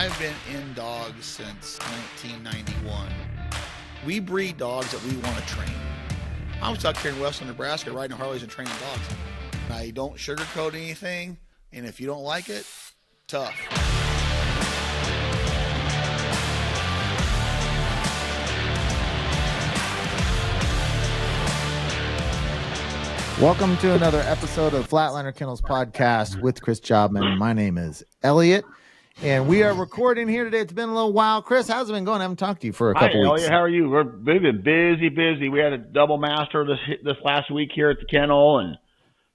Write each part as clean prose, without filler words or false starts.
I've been in dogs since 1991. We breed dogs that we want to train. I was out here in western Nebraska riding Harleys and training dogs. I don't sugarcoat anything, and if you don't like it, tough. Welcome to another episode of Flatliner Kennels Podcast with Chris Jobman. My name is Elliot, and we are recording here today. It's been a little while. Chris, how's it been going? I haven't talked to you for a couple weeks. Elliot, how are you? We've been busy. We had a double master this last week here at the kennel, and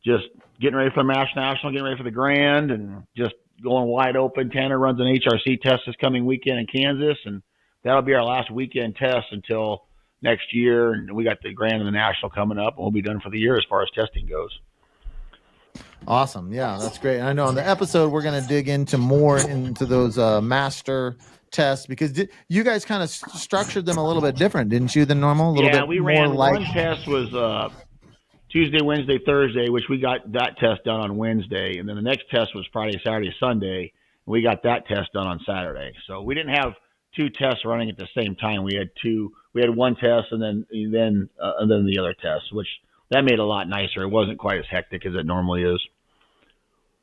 just getting ready for the Mass National, getting ready for the Grand, and just going wide open. Tanner runs an HRC test this coming weekend in Kansas, and that'll be our last weekend test until next year. And we got the Grand and the National coming up, and we'll be done for the year as far as testing goes. Awesome. Yeah, that's great. I know on the episode, we're going to dig into those master tests, because you guys kind of structured them a little bit different, didn't you, than normal? We ran one test was Tuesday, Wednesday, Thursday, which we got that test done on Wednesday. And then the next test was Friday, Saturday, Sunday. And we got that test done on Saturday. So we didn't have two tests running at the same time. We had one test and then the other test, which that made it a lot nicer. It wasn't quite as hectic as it normally is.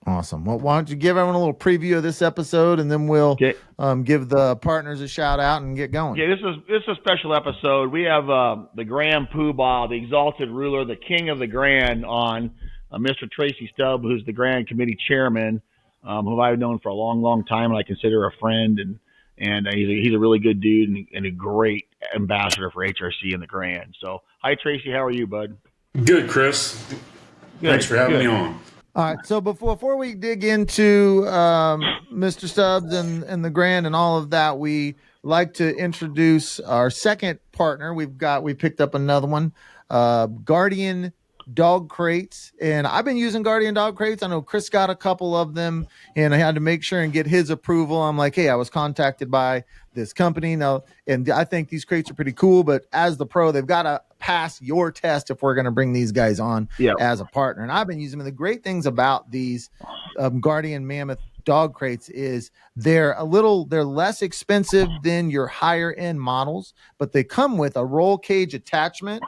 Awesome. Well, why don't you give everyone a little preview of this episode, and then we'll give the partners a shout out and get going. Yeah, this is a special episode. We have the Grand Poobah, the exalted ruler, the king of the Grand, on Mr. Tracy Stubbs, who's the Grand Committee chairman, who I've known for a long, long time, and I consider a friend. And he's a really good dude and a great ambassador for HRC and the Grand. So, hi, Tracy. How are you, bud? Good, Chris. Thanks for having me on. All right, so before we dig into Mr. Stubbs and the Grand and all of that, we like to introduce our second partner. We picked up another one, Guardian Dog Crates, and I've been using Guardian Dog Crates. I know Chris got a couple of them, and I had to make sure and get his approval. I'm like, hey, I was contacted by this company now, and I think these crates are pretty cool, but as the pro, they've got to pass your test if we're going to bring these guys on as a partner. And I've been using them. The great things about these Guardian Mammoth dog crates is they're less expensive than your higher end models, but they come with a roll cage attachment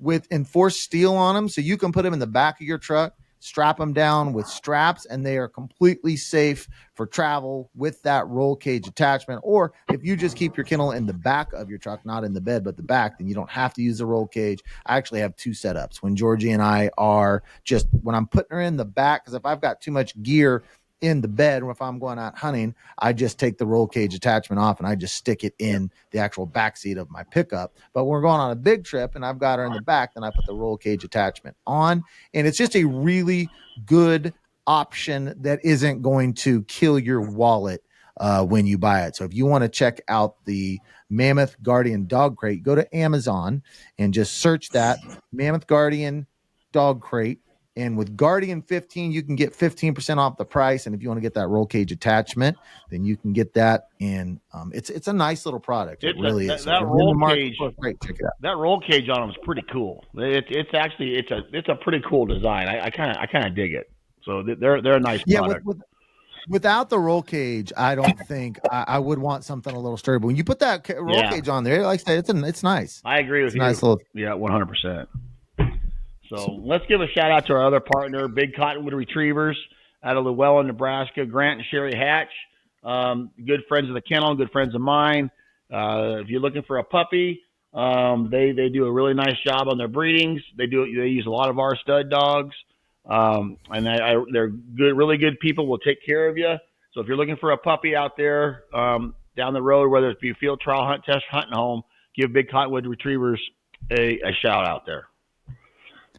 with enforced steel on them, so you can put them in the back of your truck, strap them down with straps, and they are completely safe for travel with that roll cage attachment. Or if you just keep your kennel in the back of your truck, not in the bed, but the back, then you don't have to use the roll cage. I actually have two setups. When Georgie and I when I'm putting her in the back, because if I've got too much gear in the bed, or if I'm going out hunting, I just take the roll cage attachment off and I just stick it in the actual back seat of my pickup. But when we're going on a big trip and I've got her in the back, then I put the roll cage attachment on, and it's just a really good option that isn't going to kill your wallet when you buy it. So if you want to check out the Mammoth Guardian Dog Crate, go to Amazon and just search that Mammoth Guardian Dog Crate. And with Guardian 15, you can get 15% off the price. And if you want to get that roll cage attachment, then you can get that. And it's a nice little product. It really is. That roll cage, great. Check it out. That roll cage on them is pretty cool. It's a pretty cool design. I kind of dig it. So they're a nice product. Without the roll cage, I don't think I would want something a little sturdy. But when you put that roll cage on there, like I said, it's nice. I agree with you. Nice little. Yeah, 100%. So let's give a shout out to our other partner, Big Cottonwood Retrievers out of Llewellyn, Nebraska. Grant and Shari Hatch, good friends of the kennel, good friends of mine. If you're looking for a puppy, they do a really nice job on their breedings. They use a lot of our stud dogs, and they're good, really good people. Will take care of you. So if you're looking for a puppy out there down the road, whether it be a field trial, hunt, test, hunting home, give Big Cottonwood Retrievers a shout out there.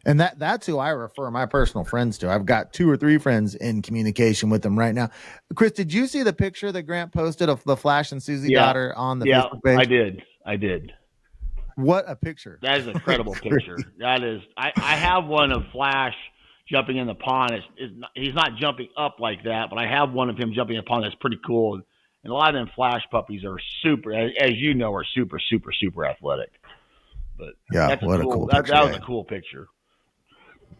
And that's who I refer my personal friends to. I've got 2 or 3 friends in communication with them right now. Chris, did you see the picture that Grant posted of the Flash and Susie daughter on the Facebook page? I did. What a picture. That is an incredible picture. That is, I have one of Flash jumping in the pond. He's not jumping up like that, but I have one of him jumping in the pond that's pretty cool. And a lot of them Flash puppies are super, as you know, are super, super, super athletic. But yeah, that was a cool picture. That was a cool picture.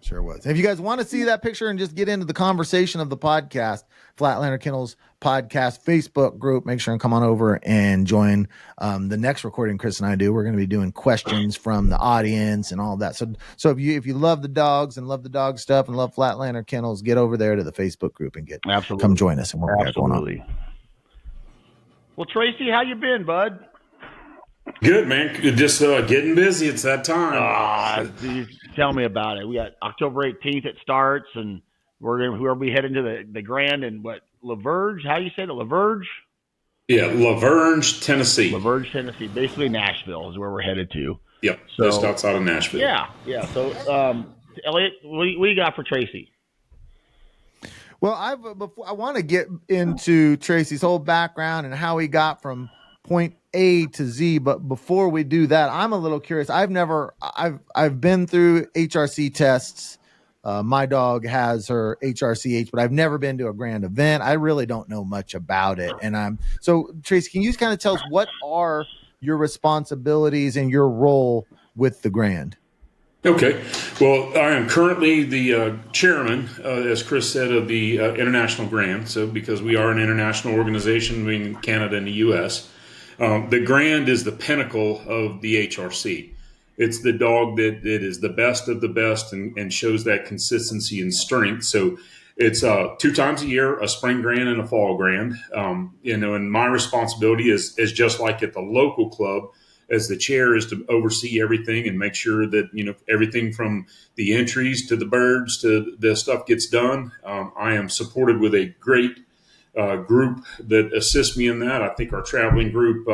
Sure was. If you guys want to see that picture and just get into the conversation of the podcast, Flatlander Kennels podcast Facebook group, make sure and come on over and join the next recording Chris and I do. We're going to be doing questions from the audience and all of that. So if you love the dogs and love the dog stuff and love Flatlander Kennels, get over there to the Facebook group and come join us and what we got going on. Well, Tracy, how you been, bud? Good, man. Just getting busy. It's that time. Tell me about it. We got October 18th it starts, and we'll be heading to the Grand and La Verge? How do you say it? La Verge? Yeah, La Verge, Tennessee. La Verge, Tennessee. Basically, Nashville is where we're headed to. Yep, just outside of Nashville. Yeah. So, Elliot, what do you got for Tracy? Well, I want to get into Tracy's whole background and how he got from point A to Z, but before we do that, I'm a little curious. I've been through HRC tests. My dog has her HRCH, but I've never been to a grand event. I really don't know much about it. And so Tracy, can you just kind of tell us what are your responsibilities and your role with the grand? Okay. Well, I am currently the chairman, as Chris said, of the International Grand. So because we are an international organization between Canada and the U.S., the Grand is the pinnacle of the HRC. It's the dog that is the best of the best and shows that consistency and strength. So it's 2 times a year, a spring grand and a fall grand. And my responsibility is just like at the local club as the chair is to oversee everything and make sure that, everything from the entries to the birds to the stuff gets done. I am supported with a great group that assists me in that. I think our traveling group,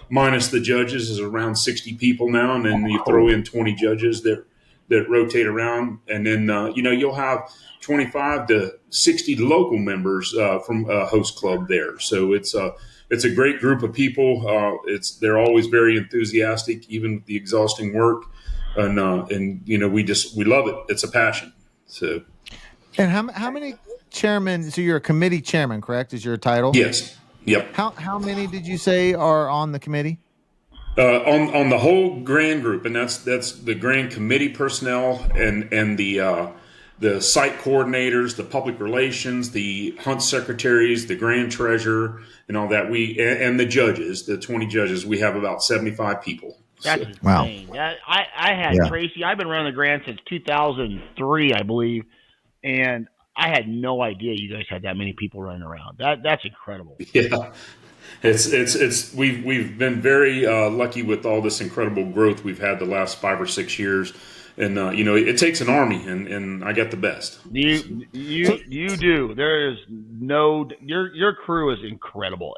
minus the judges, is around 60 people now, and then you throw in 20 judges that rotate around, and then you'll have 25 to 60 local members from a host club there. So it's a great group of people. They're always very enthusiastic, even with the exhausting work, and we love it. It's a passion. So, and how many chairman? So you're a committee chairman, correct? Is your title? Yes. Yep. How many did you say are on the committee? On the whole grand group, and that's the grand committee personnel and the site coordinators, the public relations, the hunt secretaries, the grand treasurer, and all that. And the judges, the 20 judges. We have about 75 people. That's insane. Wow. I had Tracy. I've been running the grand since 2003, I believe, and I had no idea you guys had that many people running around. That's incredible. Yeah. We've been very lucky with all this incredible growth we've had the last 5 or 6 years, and it takes an army, and I got the best. You do. There is your crew is incredible.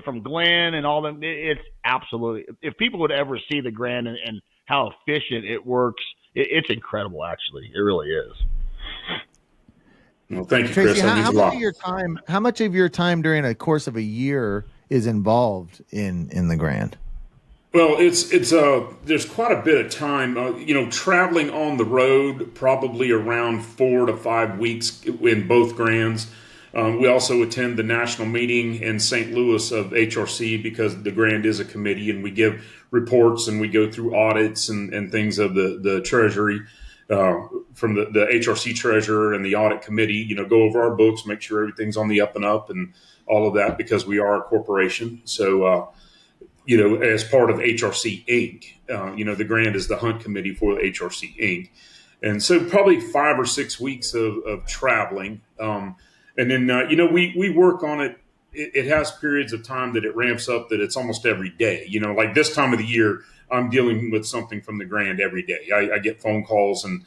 From Glenn and all them, it's absolutely. If people would ever see the Grand and how efficient it works, it's incredible. Actually, it really is. Well, thank you, Tracy, Chris. How much of your time during a course of a year is involved in the Grand? Well, it's there's quite a bit of time. Traveling on the road, probably around 4 to 5 weeks in both Grands. We also attend the national meeting in St. Louis of HRC because the Grand is a committee, and we give reports and we go through audits and things of the Treasury. From the HRC treasurer and the audit committee, go over our books, make sure everything's on the up and up and all of that because we are a corporation. So, as part of HRC Inc., the Grand is the hunt committee for HRC Inc. And so probably 5 or 6 weeks of traveling. And then, we work on it. It has periods of time that it ramps up that it's almost every day. Like this time of the year, I'm dealing with something from the Grand every day. I get phone calls and,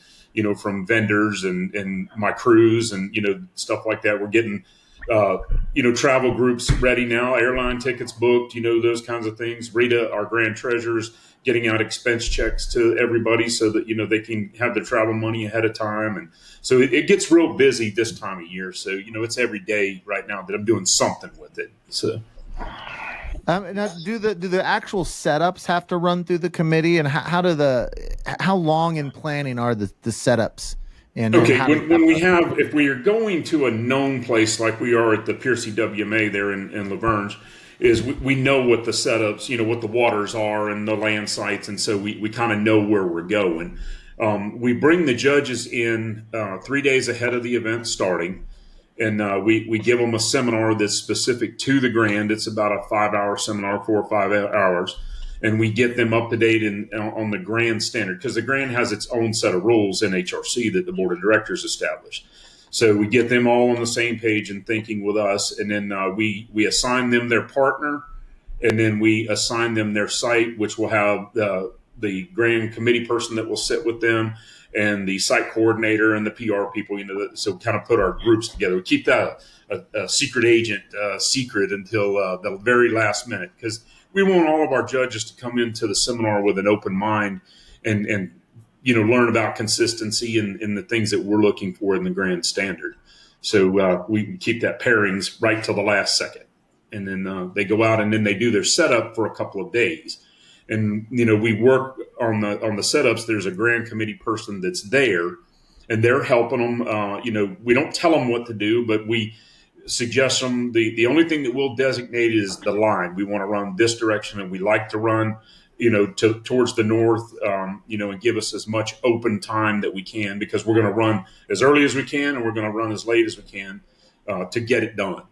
from vendors and my crews and, stuff like that. We're getting, travel groups ready now, airline tickets booked, those kinds of things. Rita, our Grand Treasurer's getting out expense checks to everybody so that, they can have their travel money ahead of time. And so it gets real busy this time of year. So, it's every day right now that I'm doing something with it. So. Now, do the actual setups have to run through the committee, and how long in planning are the setups? And okay, if we are going to a known place like we are at the Piercy WMA there in La Verge, is we know what the setups, what the waters are and the land sites, and so we kind of know where we're going. We bring the judges in 3 days ahead of the event starting, and we give them a seminar that's specific to the Grand. It's about a 5-hour seminar, 4 or 5 hours, and we get them up to date on the Grand standard, because the Grand has its own set of rules in HRC that the board of directors established. So we get them all on the same page and thinking with us, and then we assign them their partner, and then we assign them their site, which will have the Grand committee person that will sit with them, and the site coordinator and the PR people. So kind of put our groups together. We keep that a secret agent secret until the very last minute, because we want all of our judges to come into the seminar with an open mind and learn about consistency and the things that we're looking for in the Grand standard. So we keep that pairings right till the last second. And then they go out and then they do their setup for a couple of days. And, we work on the setups. There's a Grand committee person that's there, and they're helping them. We don't tell them what to do, but we suggest them. The only thing that we'll designate is the line. We want to run this direction, and we like to run, towards the north, and give us as much open time that we can, because we're going to run as early as we can, and we're going to run as late as we can to get it done.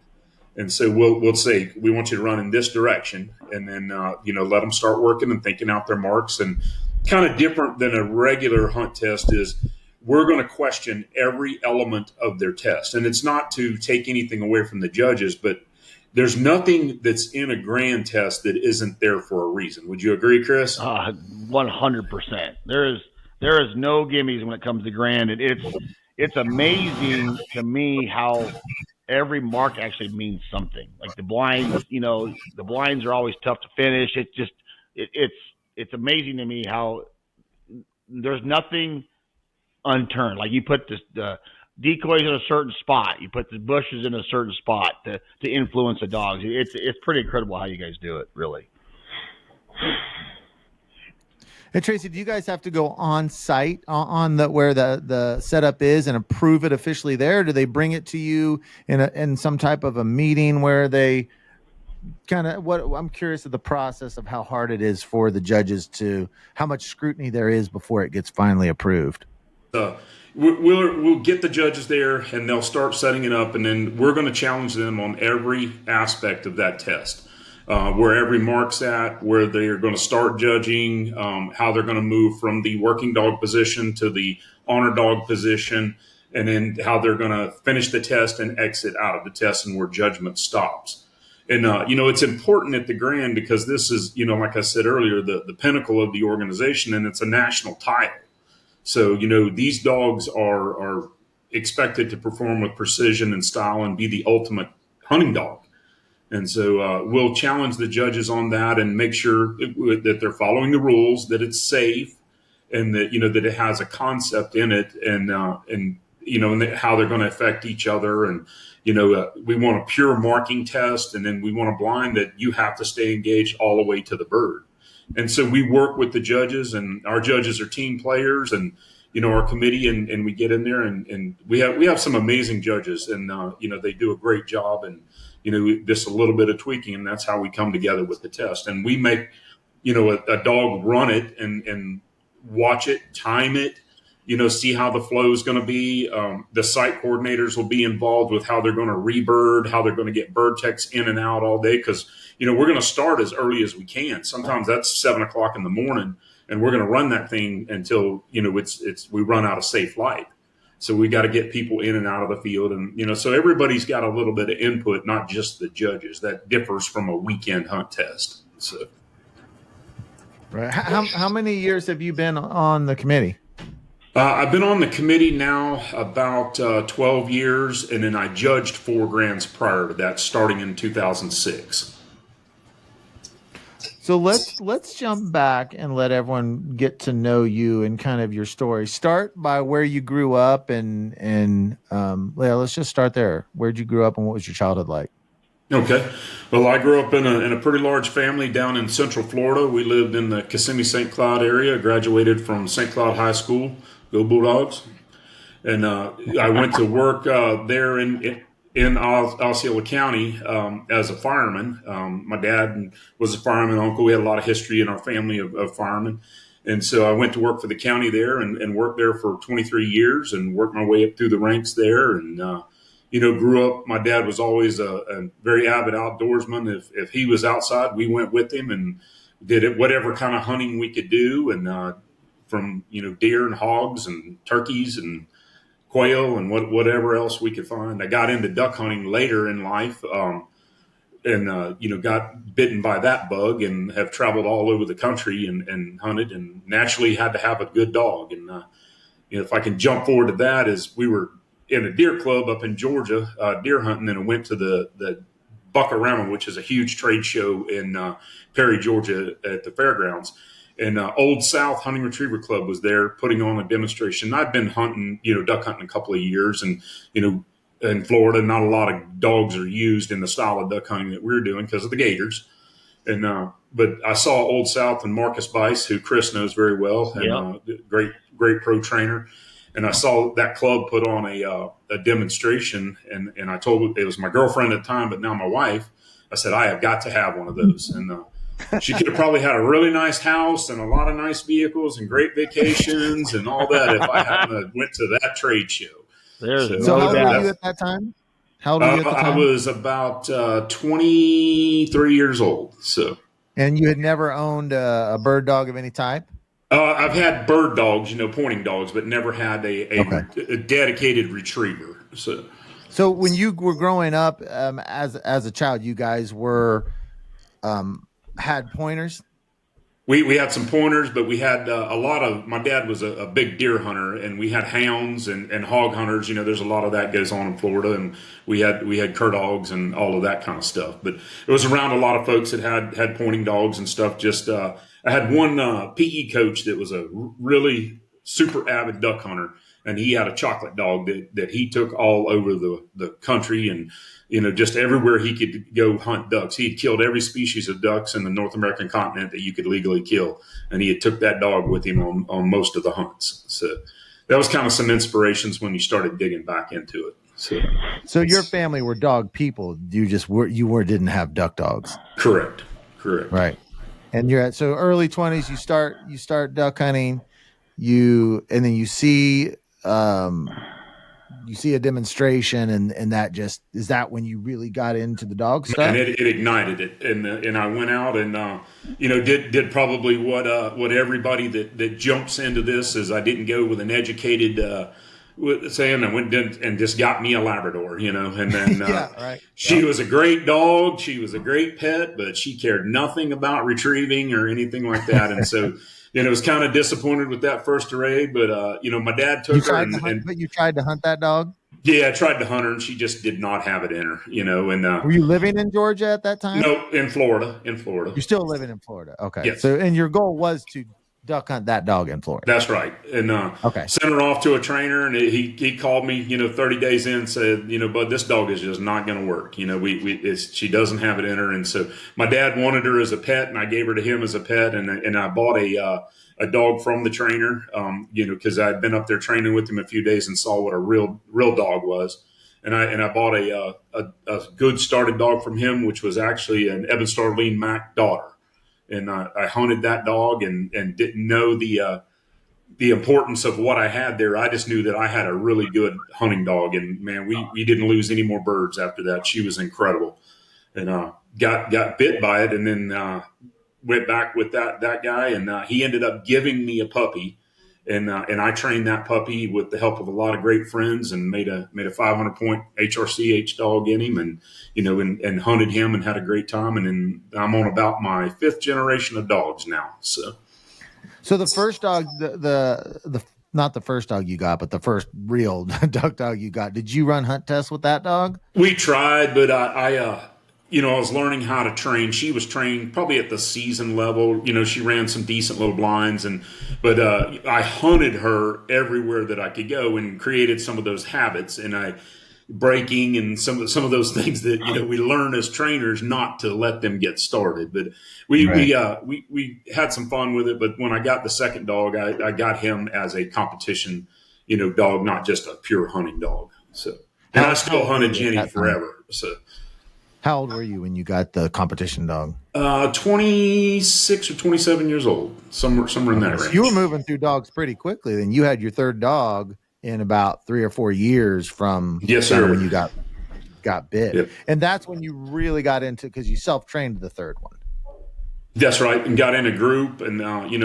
And so we'll say, we want you to run in this direction, and then, let them start working and thinking out their marks. And kind of different than a regular hunt test is we're going to question every element of their test. And it's not to take anything away from the judges, but there's nothing that's in a Grand test that isn't there for a reason. Would you agree, Chris? 100%. There is no gimmies when it comes to Grand. And it's amazing to me how every mark actually means something. Like the blinds, the blinds are always tough to finish. It's just, it's amazing to me how there's nothing unturned. Like you put the decoys in a certain spot, you put the bushes in a certain spot to influence the dogs. It's pretty incredible how you guys do it, really. Hey, Tracy, do you guys have to go on site on where the setup is and approve it officially there? Or do they bring it to you in some type of a meeting where they kind of, I'm curious of the process of how hard it is for the judges how much scrutiny there is before it gets finally approved? We'll get the judges there, and they'll start setting it up, and then we're going to challenge them on every aspect of that test. Where every mark's at, where they're going to start judging, how they're going to move from the working dog position to the honor dog position, and then how they're going to finish the test and exit out of the test, and where judgment stops. And, it's important at the Grand, because this is, like I said earlier, the pinnacle of the organization, and it's a national title. So, these dogs are expected to perform with precision and style and be the ultimate hunting dog. And so we'll challenge the judges on that and make sure that they're following the rules, that it's safe, and that, that it has a concept in it, and how they're going to affect each other. And, we want a pure marking test, and then we want a blind that you have to stay engaged all the way to the bird. And so we work with the judges, and our judges are team players, and, our committee, and we get in there, and we have some amazing judges, and, they do a great job, and, just a little bit of tweaking, and that's how we come together with the test. And we make, a dog run it and watch it, time it, see how the flow is going to be. The site coordinators will be involved with how they're going to rebird, how they're going to get bird techs in and out all day. Because, we're going to start as early as we can. Sometimes that's 7 o'clock in the morning, and we're going to run that thing until, we run out of safe light. So we got to get people in and out of the field. And, so everybody's got a little bit of input, not just the judges. That differs from a weekend hunt test. So. Right. How many years have you been on the committee? I've been on the committee now about 12 years, and then I judged 4 Grands prior to that, starting in 2006. So let's jump back and let everyone get to know you and kind of your story. Start by where you grew up, and let's just start there. Where'd you grow up, and what was your childhood like? Okay. Well, I grew up in a pretty large family down in Central Florida. We lived in the Kissimmee St. Cloud area. Graduated from St. Cloud High School. Go Bulldogs! And I went to work there in Osceola County as a fireman. My dad was a fireman uncle. We had a lot of history in our family of firemen. And so I went to work for the county there and worked there for 23 years and worked my way up through the ranks there. And, grew up, my dad was always a very avid outdoorsman. If he was outside, we went with him and did it, whatever kind of hunting we could do. And from, deer and hogs and turkeys and quail and whatever else we could find. I got into duck hunting later in life. And got bitten by that bug and have traveled all over the country and hunted and naturally had to have a good dog. And, if I can jump forward to that, is we were in a deer club up in Georgia, deer hunting, and I went to the Buckarama, which is a huge trade show in Perry, Georgia at the fairgrounds. And Old South Hunting Retriever Club was there putting on a demonstration. I'd been hunting, duck hunting a couple of years, and, in Florida, not a lot of dogs are used in the style of duck hunting that we're doing because of the gators. And but I saw Old South and Marcus Bice, who Chris knows very well, and great pro trainer. And I saw that club put on a demonstration, and I told it was my girlfriend at the time, but now my wife. I said I have got to have one of those, and she could have probably had a really nice house and a lot of nice vehicles and great vacations and all that if I hadn't went to that trade show. So how old were you at that time? How old were you at the time? I was about 23 years old. So, and you had never owned a bird dog of any type? I've had bird dogs, pointing dogs, but never had a dedicated retriever. So when you were growing up as a child, you guys were had pointers? We had some pointers, but we had a lot of. My dad was a big deer hunter, and we had hounds and hog hunters. There's a lot of that goes on in Florida, and we had cur dogs and all of that kind of stuff. But it was around a lot of folks that had pointing dogs and stuff. Just I had one PE coach that was a really super avid duck hunter, and he had a chocolate dog that he took all over the country and. Just everywhere he could go hunt ducks. He had killed every species of ducks in the North American continent that you could legally kill. And he had took that dog with him on most of the hunts. So that was kind of some inspirations when you started digging back into it. So your family were dog people. You just didn't have duck dogs. Correct. Right. And you're at, so early 20s, you start duck hunting, and then you see a demonstration and that just is that when you really got into the dog stuff? And it ignited it, and I went out and did probably what everybody that jumps into this is. I didn't go with an educated saying I went and just got me a Labrador, and then she was a great dog, she was a great pet, but she cared nothing about retrieving or anything like that, and so. Was kind of disappointed with that first array, but my dad took her. But you tried to hunt that dog? Yeah, I tried to hunt her, and she just did not have it in her. And were you living in Georgia at that time? No, in Florida. You're still living in Florida, okay? Yes. So, and your goal was to duck hunt that dog in Florida. That's right. And sent her off to a trainer, and he called me, 30 days in, said, bud, this dog is just not going to work. She doesn't have it in her. And so my dad wanted her as a pet, and I gave her to him as a pet, and I bought a dog from the trainer, because I'd been up there training with him a few days and saw what a real dog was. And I bought a good started dog from him, which was actually an Eben Starline Mac daughter. And I hunted that dog and didn't know the importance of what I had there. I just knew that I had a really good hunting dog. And, man, we didn't lose any more birds after that. She was incredible. And got bit by it and then went back with that guy. And he ended up giving me a puppy. And I trained that puppy with the help of a lot of great friends and made a 500-point HRC H dog in him and hunted him and had a great time. And then I'm on about my 5th generation of dogs now. So the first dog, the not the first dog you got, but the first real duck dog you got, did you run hunt tests with that dog? We tried, but I was learning how to train. She was trained probably at the season level. She ran some decent little blinds, but I hunted her everywhere that I could go and created some of those habits and breaking and some of those things that we learn as trainers not to let them get started. But we had some fun with it. But when I got the second dog, I got him as a competition, dog, not just a pure hunting dog. So and I still hunted Jenny forever. So. How old were you when you got the competition dog? 26 or 27 years old, somewhere in that So range. you were moving through dogs pretty quickly. Then you had your third dog in about 3 or 4 years from Yes, kind of sir. when you got bit, Yep. and that's when you really got into because you self trained the third one. That's right, and got in a group, and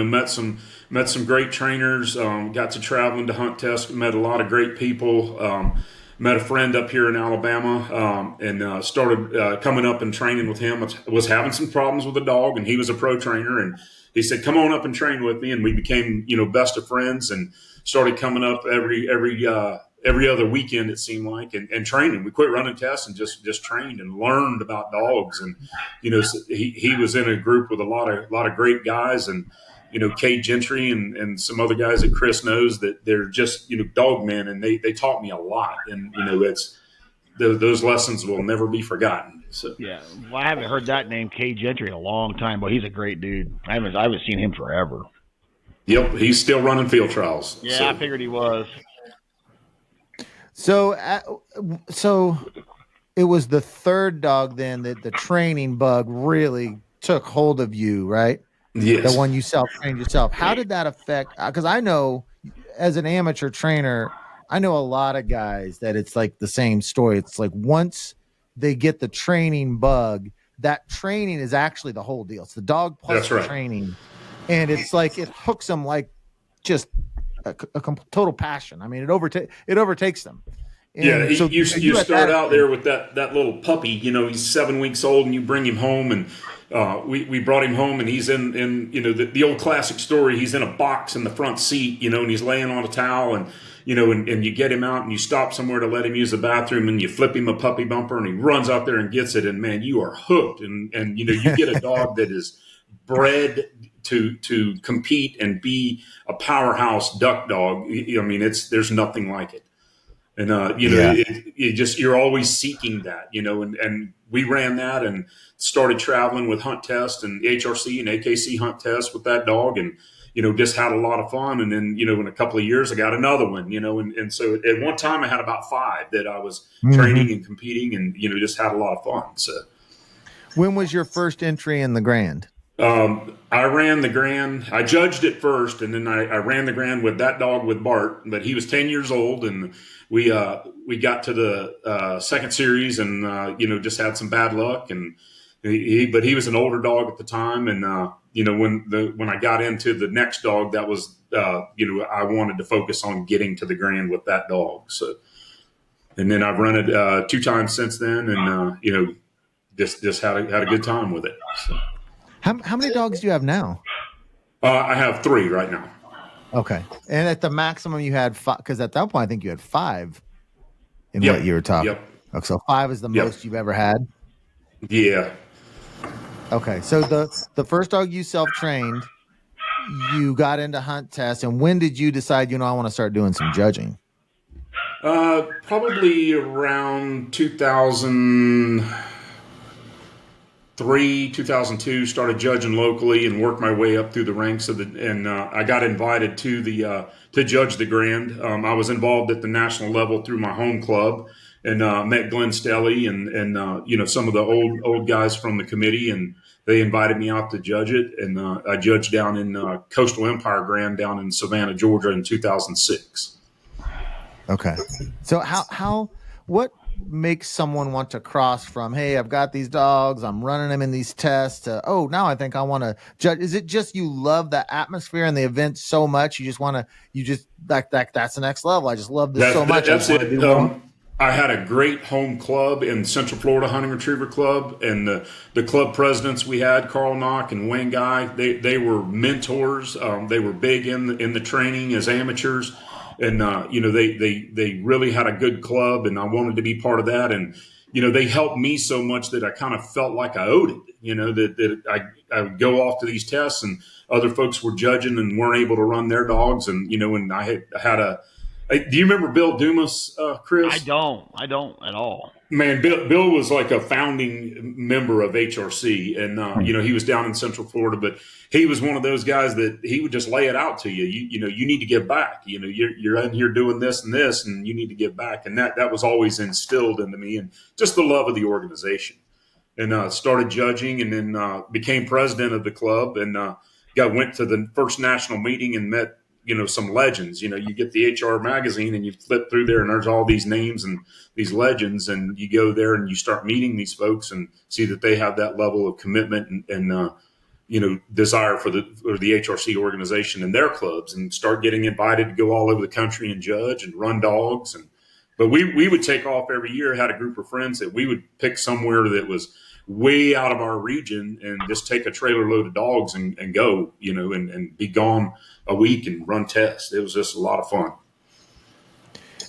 met some great trainers. Got to traveling to hunt test, met a lot of great people. Met a friend up here in Alabama, and started coming up and training with him. I was having some problems with the dog, and he was a pro trainer, and he said, "Come on up and train with me," and we became best of friends, and started coming up every other weekend, it seemed like, and training. We quit running tests and just trained and learned about dogs. And so he was in a group with a lot of great guys, and Kate Gentry and some other guys that Chris knows, that they're just dog men, and they taught me a lot. And it's those lessons will never be forgotten. So Yeah, well, I haven't heard that name, Kay Gentry, in a long time, but he's a great dude. I haven't seen him forever. yep, he's still running field trials. Yeah, So. I figured he was. So it was the third dog then that the training bug really took hold of you, right? Yes. The one you self trained yourself. How did that affect? Because I know, as an amateur trainer, I know a lot of guys that it's like the same story. It's like once they get the training bug, that training is actually the whole deal. It's the dog plus That's the right. training, and it's like it hooks them like just a total passion. I mean, it overtakes them. And Yeah, so you had start that out there with that little puppy. He's 7 weeks old, and you bring him home, and we brought him home, and he's in the old classic story. He's in a box in the front seat, and he's laying on a towel, and and you get him out, and you stop somewhere to let him use the bathroom, and you flip him a puppy bumper, and he runs out there and gets it, and man, you are hooked, and you get a dog that is bred to compete and be a powerhouse duck dog. I mean, there's nothing like it. And Yeah. you're always seeking that, and we ran that and started traveling with hunt test and HRC and AKC hunt test with that dog, and just had a lot of fun. And then in a couple of years I got another one, and so at one time I had about 5 that I was training and competing, and just had a lot of fun. So When was your first entry in the Grand? I ran the Grand. I judged it first, and then I ran the Grand with that dog with Bart. But he was 10 years old, and we got to the second series, and just had some bad luck. And but he was an older dog at the time, and when I got into the next dog, that was I wanted to focus on getting to the Grand with that dog. So, and then I've run it 2 times since then, and just had a good time with it. So. How many dogs do you have now? I have 3 right now. Okay. And at the maximum you had 5, because at that point I think you had 5 in Yep. what you were talking. Yep. Okay, so 5 is the most you've ever had. Yeah. Okay. So the first dog you self-trained, you got into hunt test, and when did you decide, I want to start doing some judging? Probably around 2003, 2002, started judging locally and worked my way up through the ranks and I got invited to to judge the Grand. I was involved at the national level through my home club, and met Glenn Stelly and some of the old guys from the committee, and they invited me out to judge it, and I judged down in Coastal Empire Grand down in Savannah, Georgia in 2006. Okay. So what makes someone want to cross from, hey, I've got these dogs, I'm running them in these tests, to, oh, now I think I want to judge? Is it just you love the atmosphere and the event so much, you just want to, that's the next level? I just love this so much. That's I want to do more. I had a great home club in Central Florida Hunting Retriever Club, and the club presidents we had, Carl Knock and Wayne Guy, they were mentors. They were big in the training as amateurs, and they really had a good club, and I wanted to be part of that. And they helped me so much that I kind of felt like I owed it. That I would go off to these tests, and other folks were judging and weren't able to run their dogs, and and I had a. Do you remember Bill Dumas, Chris? I don't at all. Man, Bill was like a founding member of HRC, and he was down in Central Florida, but he was one of those guys that he would just lay it out to you. You need to give back. You're in here doing this and this, and you need to give back. And that was always instilled into me, and just the love of the organization. and started judging, and then became president of the club, and went to the first national meeting and met some legends. You get the HR magazine and you flip through there and there's all these names and these legends, and you go there and you start meeting these folks and see that they have that level of commitment and desire for the HRC organization and their clubs, and start getting invited to go all over the country and judge and run dogs. But we would take off every year, had a group of friends that we would pick somewhere that was way out of our region and just take a trailer load of dogs and go, and be gone a week and run tests. It was just a lot of fun.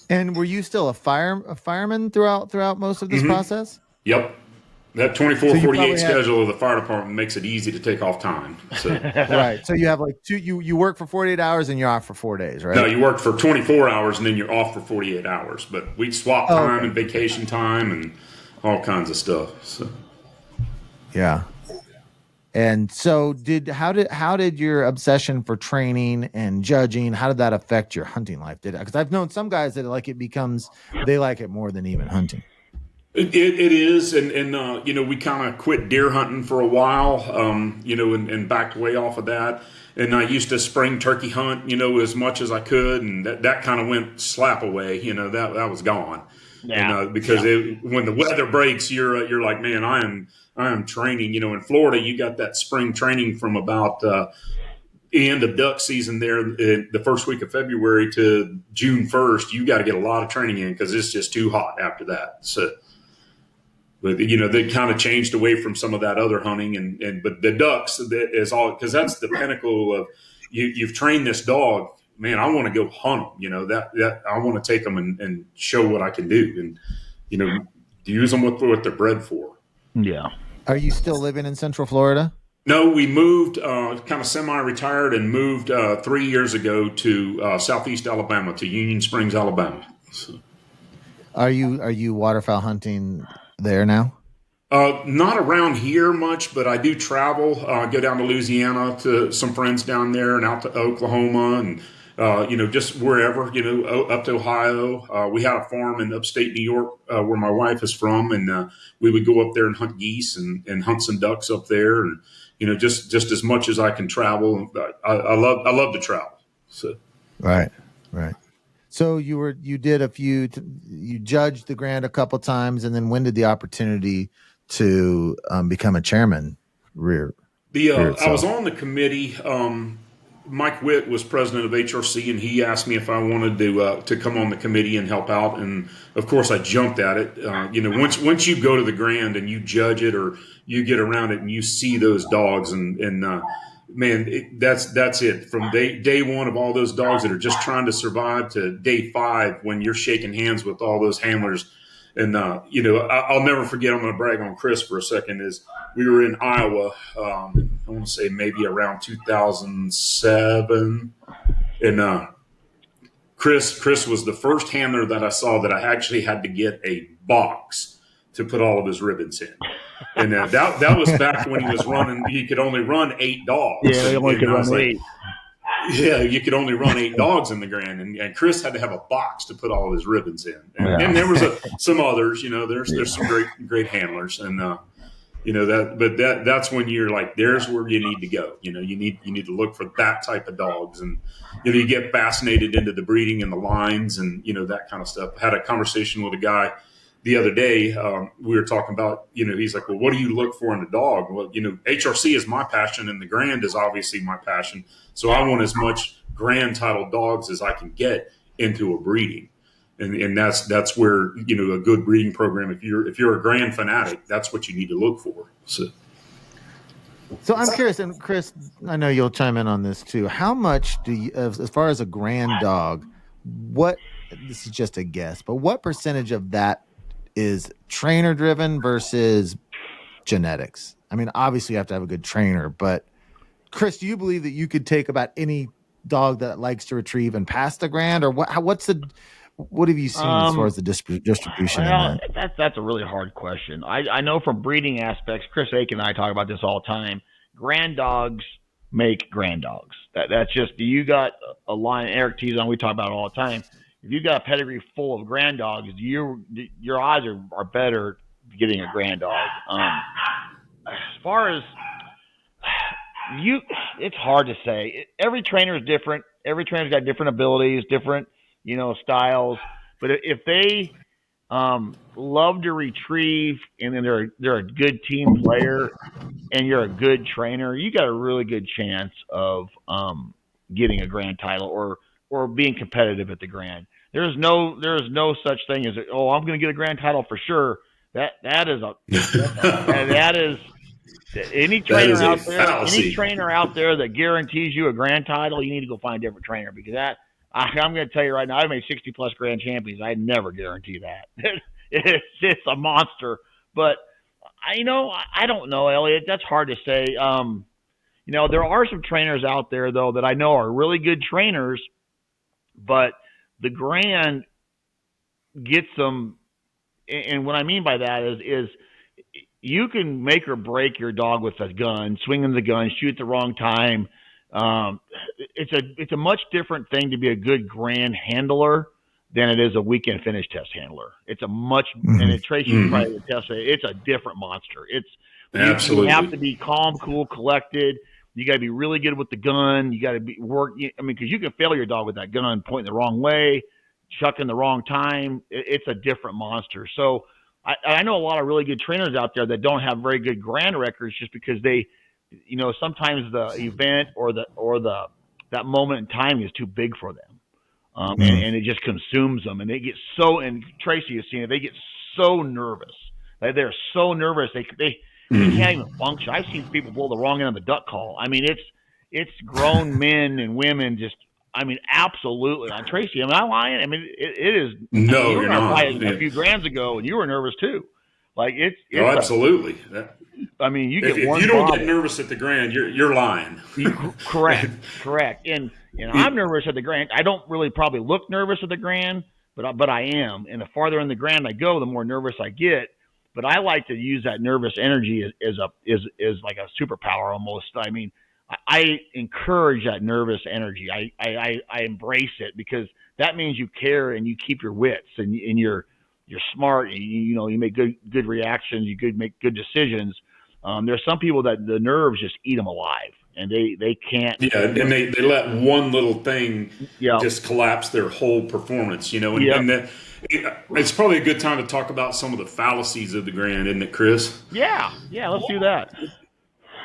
And were you still a fireman throughout most of this process? Yep. That 24-48 schedule of the fire department makes it easy to take off time. So. Right. So you have like you work for 48 hours and you're off for 4 days, right? No, you work for 24 hours and then you're off for 48 hours. But we'd swap time and vacation time and all kinds of stuff. So. Yeah. And so how did your obsession for training and judging, how did that affect your hunting life? Because I've known some guys that they like it more than even hunting. It is, and we kind of quit deer hunting for a while, and backed way off of that. And I used to spring turkey hunt, as much as I could, and that kind of went slap away. That was gone. Yeah. Because when the weather breaks, you're like, man, I am training. In Florida, you got that spring training from about the end of duck season there, the first week of February to June 1st. You got to get a lot of training in because it's just too hot after that. So. But they kind of changed away from some of that other hunting, but the ducks is all, because that's the pinnacle of you've trained this dog. Man, I want to go hunt them. That I want to take them and show what I can do, and use them with what they're bred for. Yeah. Are you still living in Central Florida? No, we moved, kind of semi-retired, and moved 3 years ago to Southeast Alabama, to Union Springs, Alabama. So. Are you waterfowl hunting there now? Not around here much, but I do travel. Go down to Louisiana to some friends down there, and out to Oklahoma, and just wherever, up to Ohio. We had a farm in upstate New York where my wife is from, and we would go up there and hunt geese and hunt some ducks up there, and just as much as I can travel. I love to travel. So right. So you judged the Grand a couple times, and then when did the opportunity to become a chairman rear I was on the committee. Mike Witt was president of HRC, and he asked me if I wanted to come on the committee and help out. And of course, I jumped at it. Once you go to the Grand and you judge it, or you get around it and you see those dogs, and man, that's it. From day one of all those dogs that are just trying to survive to day 5 when you're shaking hands with all those handlers. And, I'll never forget, I'm going to brag on Chris for a second, is we were in Iowa, I want to say maybe around 2007. And Chris was the first handler that I saw that I actually had to get a box to put all of his ribbons in. And that was back when he was running. He could only run 8 dogs. Yeah, he only could run 8. Yeah, you could only run 8 dogs in the Grand, and Chris had to have a box to put all of his ribbons in. And there was some others. There's some great handlers, and that's when you're like, there's where you need to go. You need to look for that type of dogs, and you get fascinated into the breeding and the lines and that kind of stuff. I had a conversation with a guy the other day. We were talking about, he's like, well, what do you look for in a dog? Well, HRC is my passion, and the Grand is obviously my passion. So I want as much Grand title dogs as I can get into a breeding. And that's where, a good breeding program, if you're a Grand fanatic, that's what you need to look for. So I'm curious, and Chris, I know you'll chime in on this too. How much do you, as far as a Grand dog, this is just a guess, but what percentage of that is trainer driven versus genetics? I mean, obviously you have to have a good trainer, but Chris, do you believe that you could take about any dog that likes to retrieve and pass the Grand, or what have you seen as far as the distribution? That's a really hard question. I know from breeding aspects, Chris Aiken and I talk about this all the time. Grand dogs make Grand dogs. That's just, you got a line, Eric Tizon, we talk about it all the time. If you got a pedigree full of Grand dogs, your odds are better getting a Grand dog. far as it's hard to say. Every trainer is different. Every trainer's got different abilities, different, styles. But if they love to retrieve, and then they're a good team player, and you're a good trainer, you got a really good chance of getting a grand title or being competitive at the grand. There is no such thing as I'm going to get a grand title for sure. That is any That trainer is a out there. Any fallacy. trainer out there that guarantees you a grand title, you need to go find a different trainer, because I'm going to tell you right now, I've made 60+ grand champions. I never guarantee that. It's a monster. But I don't know, Elliot. That's hard to say. There are some trainers out there though that I know are really good trainers, but the grand gets them. And what I mean by that is you can make or break your dog with a gun, swinging the gun, shoot at the wrong time. It's a much different thing to be a good grand handler than it is a weekend finish test handler. It's a much, and Tracy probably would test it. It's a different monster. You have to be calm, cool, collected. You got to be really good with the gun. You got to because you can fail your dog with that gun, pointing the wrong way, chucking the wrong time. It's a different monster. So I know a lot of really good trainers out there that don't have very good grand records just because they, sometimes the event or that moment in time is too big for them. And it just consumes them, and they get and Tracy has seen it, they get so nervous. They're so nervous they can't even function. I've seen people blow the wrong end of the duck call. I mean, it's grown men and women just. I mean, absolutely. On Tracy, am I lying? I mean, it is. No, you you're not. A few grands ago, and you were nervous too. Like it's absolutely. If you don't get nervous at the grand, you're lying. Correct. And I'm nervous at the grand. I don't really probably look nervous at the grand, but I am. And the farther in the grand I go, the more nervous I get. But I like to use that nervous energy as like a superpower almost. I mean, I encourage that nervous energy. I embrace it, because that means you care and you keep your wits and you're smart. And you make good reactions. You make good decisions. There's some people that the nerves just eat them alive, and they can't. Yeah, and they let one little thing just collapse their whole performance. And it's probably a good time to talk about some of the fallacies of the grand, isn't it, Chris? Yeah, let's do that.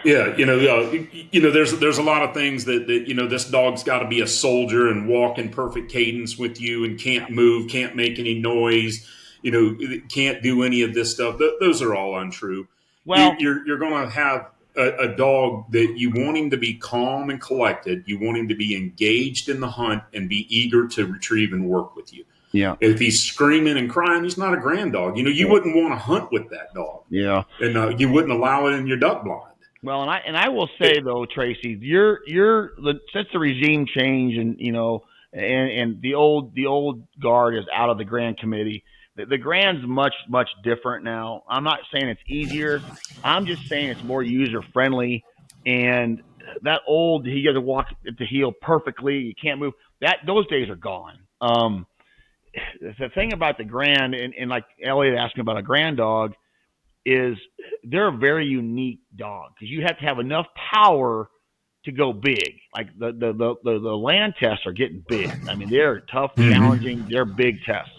Yeah, there's a lot of things that this dog's got to be a soldier and walk in perfect cadence with you and can't move, can't make any noise, can't do any of this stuff. Those are all untrue. Well, you're going to have a dog that you want him to be calm and collected. You want him to be engaged in the hunt and be eager to retrieve and work with you. Yeah. If he's screaming and crying, he's not a grand dog. You wouldn't want to hunt with that dog. Yeah. And you wouldn't allow it in your duck blind. Well, and I will say though, Tracy, since the regime change and and the old guard is out of the grand committee, the grand's much different now. I'm not saying it's easier. I'm just saying it's more user friendly. And that you got to walk at the heel perfectly. You can't move. Those days are gone. The thing about the grand, and like Elliot asking about a grand dog, is they're a very unique dog, because you have to have enough power to go big. Like the land tests are getting big. I mean, they're tough, challenging. They're big tests.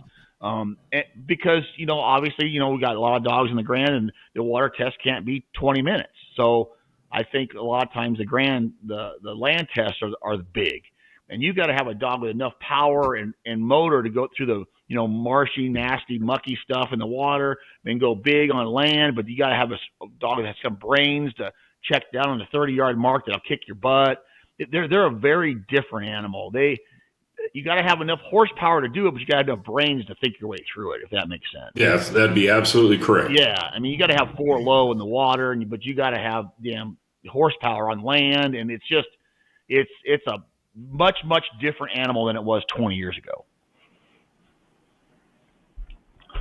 Because obviously we got a lot of dogs in the grand, and the water test can't be 20 minutes. So I think a lot of times the land tests are big, and you got to have a dog with enough power and motor to go through the marshy, nasty, mucky stuff in the water, then go big on land. But you got to have a dog that has some brains to check down on the 30-yard mark that'll kick your butt. They're a very different animal. You got to have enough horsepower to do it, but you got to have enough brains to think your way through it, if that makes sense. Yes, that'd be absolutely correct. Yeah, I mean, you got to have 4 low in the water, but you got to have damn horsepower on land, and it's a much different animal than it was 20 years ago.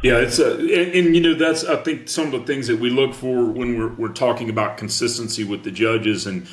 Yeah, it's and that's, I think, some of the things that we look for when we're talking about consistency with the judges. And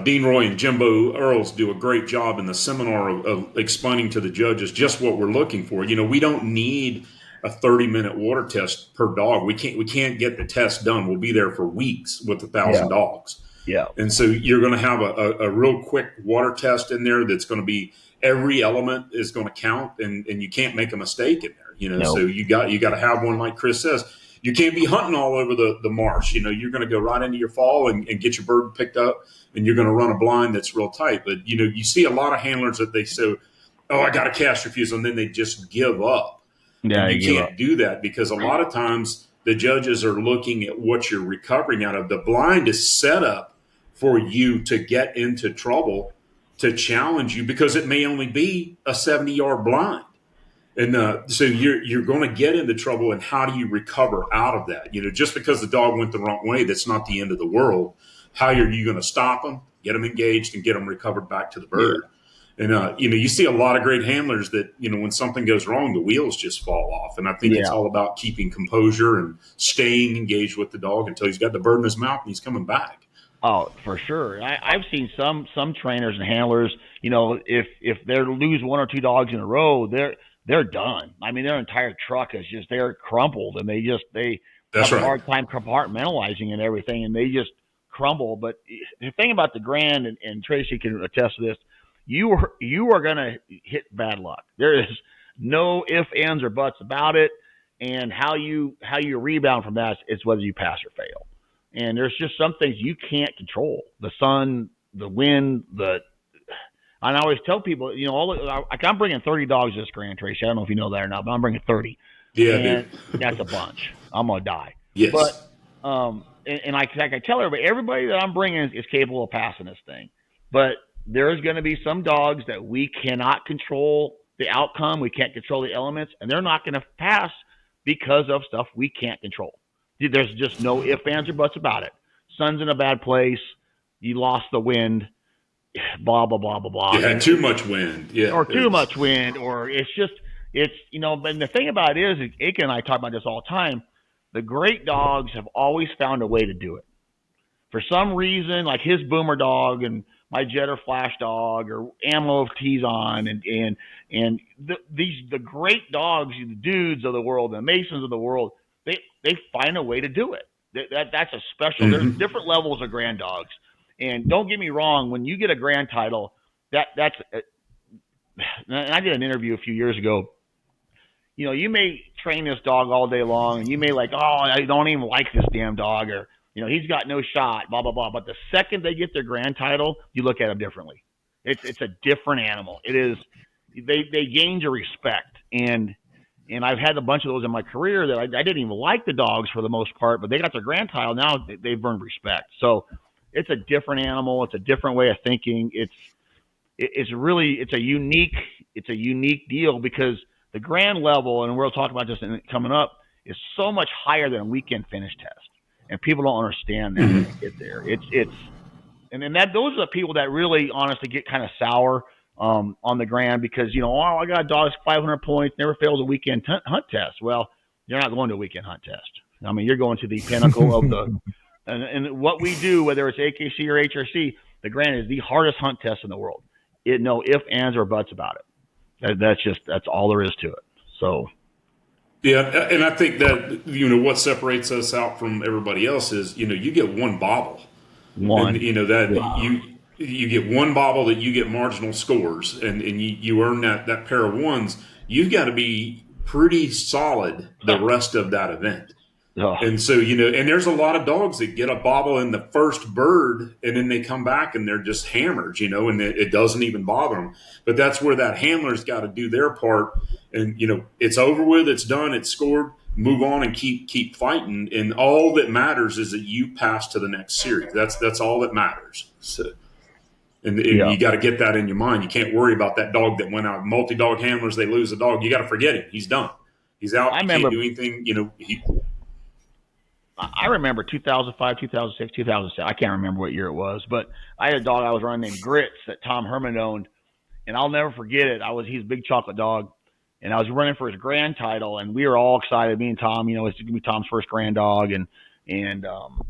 Dean Roy and Jimbo Earls do a great job in the seminar of explaining to the judges just what we're looking for. We don't need a 30-minute water test per dog. We can't get the test done. We'll be there for weeks with 1,000 dogs. Yeah. And so you're going to have a real quick water test in there that's going to be every element is going to count, and you can't make a mistake in there. No. So you got to have one, like Chris says. You can't be hunting all over the marsh. You're going to go right into your fall and get your bird picked up, and you're going to run a blind that's real tight. But you see a lot of handlers that they say, "Oh, I got a cast refusal," and then they just give up. Yeah, and you can't do that, because a lot of times the judges are looking at what you're recovering out of. The blind is set up for you to get into trouble, to challenge you, because it may only be a 70-yard blind. And so you're going to get into trouble, and how do you recover out of that? Just because the dog went the wrong way, that's not the end of the world. How are you going to stop them, get them engaged, and get them recovered back to the bird? Yeah. And, you see a lot of great handlers that, when something goes wrong, the wheels just fall off. And I think it's all about keeping composure and staying engaged with the dog until he's got the bird in his mouth and he's coming back. Oh, for sure. I've seen some trainers and handlers, if they lose one or two dogs in a row, they're done. I mean, their entire truck is just, they're crumpled, and they That's have right. a hard time compartmentalizing and everything, and they just crumble. But the thing about the Grand, and Tracy can attest to this, you are going to hit bad luck. There is no ifs, ands, or buts about it. And how you rebound from that is whether you pass or fail. And there's just some things you can't control: the sun, the wind, and I always tell people, I'm bringing 30 dogs this Grand, Tracy. I don't know if you know that or not, but I'm bringing 30. Yeah, and that's a bunch. I'm gonna die. Yes. But and I tell everybody that I'm bringing is capable of passing this thing. But there's going to be some dogs that we cannot control the outcome. We can't control the elements, and they're not going to pass because of stuff we can't control. There's just no ifs, ands, or buts about it. Sun's in a bad place. You lost the wind. Blah, blah, blah, blah, blah. Yeah, too much wind. Yeah. Or too much wind. Or it's and the thing about it is, Aiken and I talk about this all the time, the great dogs have always found a way to do it. For some reason, like his Boomer dog and my Jetter Flash dog, or Ammo of Tizon, and the great dogs, the dudes of the world, the Masons of the world, they find a way to do it. That's a special. Mm-hmm. There's different levels of Grand dogs, and don't get me wrong. When you get a Grand title, that's. And I did an interview a few years ago. You may train this dog all day long, and you may I don't even like this damn dog, or he's got no shot, blah blah blah. But the second they get their Grand title, you look at them differently. It's a different animal. It is. They gain your respect, and I've had a bunch of those in my career that I didn't even like the dogs for the most part, but they got their Grand title. Now they've earned respect. So it's a different animal. It's a different way of thinking. It's a unique deal, because the Grand level, and we'll talk about this coming up, is so much higher than a weekend finish test, and people don't understand that when they get there. Those are the people that really honestly get kind of sour on the Grand, because I got a dog's 500 points, never fails a weekend hunt test. Well, you're not going to a weekend hunt test. I mean, you're going to the pinnacle of the and what we do, whether it's AKC or HRC, the Grand is the hardest hunt test in the world. No ifs, ands, or buts about it. That's all there is to it. So. Yeah, and I think that what separates us out from everybody else is you get one bobble, and you get one bobble that you get marginal scores, and you earn that pair of ones. You've got to be pretty solid the rest of that event. Oh. And so, and there's a lot of dogs that get a bobble in the first bird, and then they come back and they're just hammered, and it doesn't even bother them. But that's where that handler's got to do their part. And, it's over with, it's done, it's scored, move on and keep fighting. And all that matters is that you pass to the next series. That's all that matters. So, and you got to get that in your mind. You can't worry about that dog that went out. Multi-dog handlers, they lose a dog. You got to forget him. He's done. He's out. He can't do anything, I remember 2005, 2006, 2007. I can't remember what year it was, but I had a dog I was running named Grits that Tom Herman owned, and I'll never forget it. He's a big chocolate dog, and I was running for his Grand title, and we were all excited. Me and Tom, it's going to be Tom's first Grand dog, and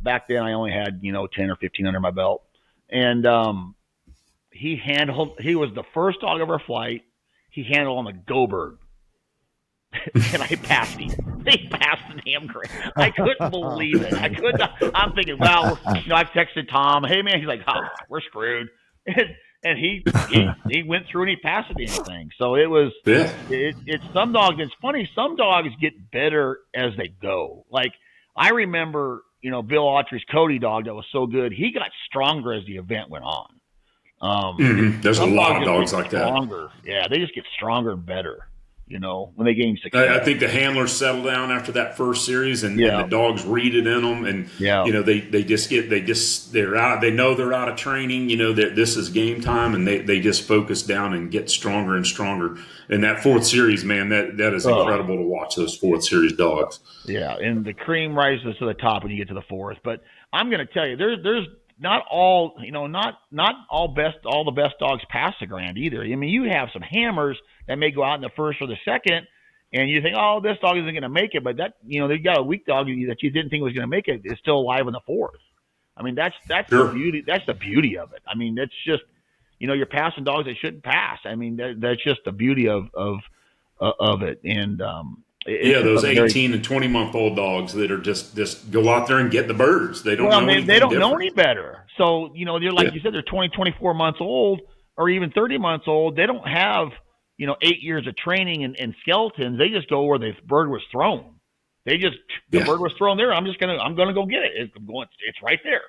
back then I only had 10 or 15 under my belt, and he was the first dog of our flight. He handled on the Go Bird. and I passed him. They passed the damn Grand. I couldn't believe it. I could not. I'm thinking, well, I've texted Tom, hey man, he's like, oh, we're screwed. And he went through and he passed the damn thing. So it was Yeah. it's some dogs. It's funny. Some dogs get better as they go. Like I remember, Bill Autry's Cody dog that was so good. He got stronger as the event went on. There's a lot of dogs like stronger. that. Yeah, they just get stronger and better. When they gain success. I think the handlers settle down after that first series, and the dogs read it in them, and they're out. They know they're out of training. That this is game time, and they just focus down and get stronger and stronger. And that fourth series, man, that is incredible to watch those fourth series dogs. Yeah, and the cream rises to the top when you get to the fourth. But I'm going to tell you, there's not all not all the best dogs pass the Grand either. I mean, you have some hammers that may go out in the first or the second, and you think, oh, this dog isn't going to make it, but that they got a weak dog that you didn't think was going to make it is still alive in the fourth. I mean, that's Sure. the beauty. That's the beauty of it. I mean, it's just you're passing dogs that shouldn't pass. I mean, that's just the beauty of it. And those 18 and 20-month-old dogs that are just go out there and get the birds. They don't know anything they don't different. know any better. So they're like you said, they're 20, 24 months old, or even 30 months old. They don't have 8 years of training and skeletons. They just go where the bird was thrown. The bird was thrown there. I'm gonna go get it. It's right there.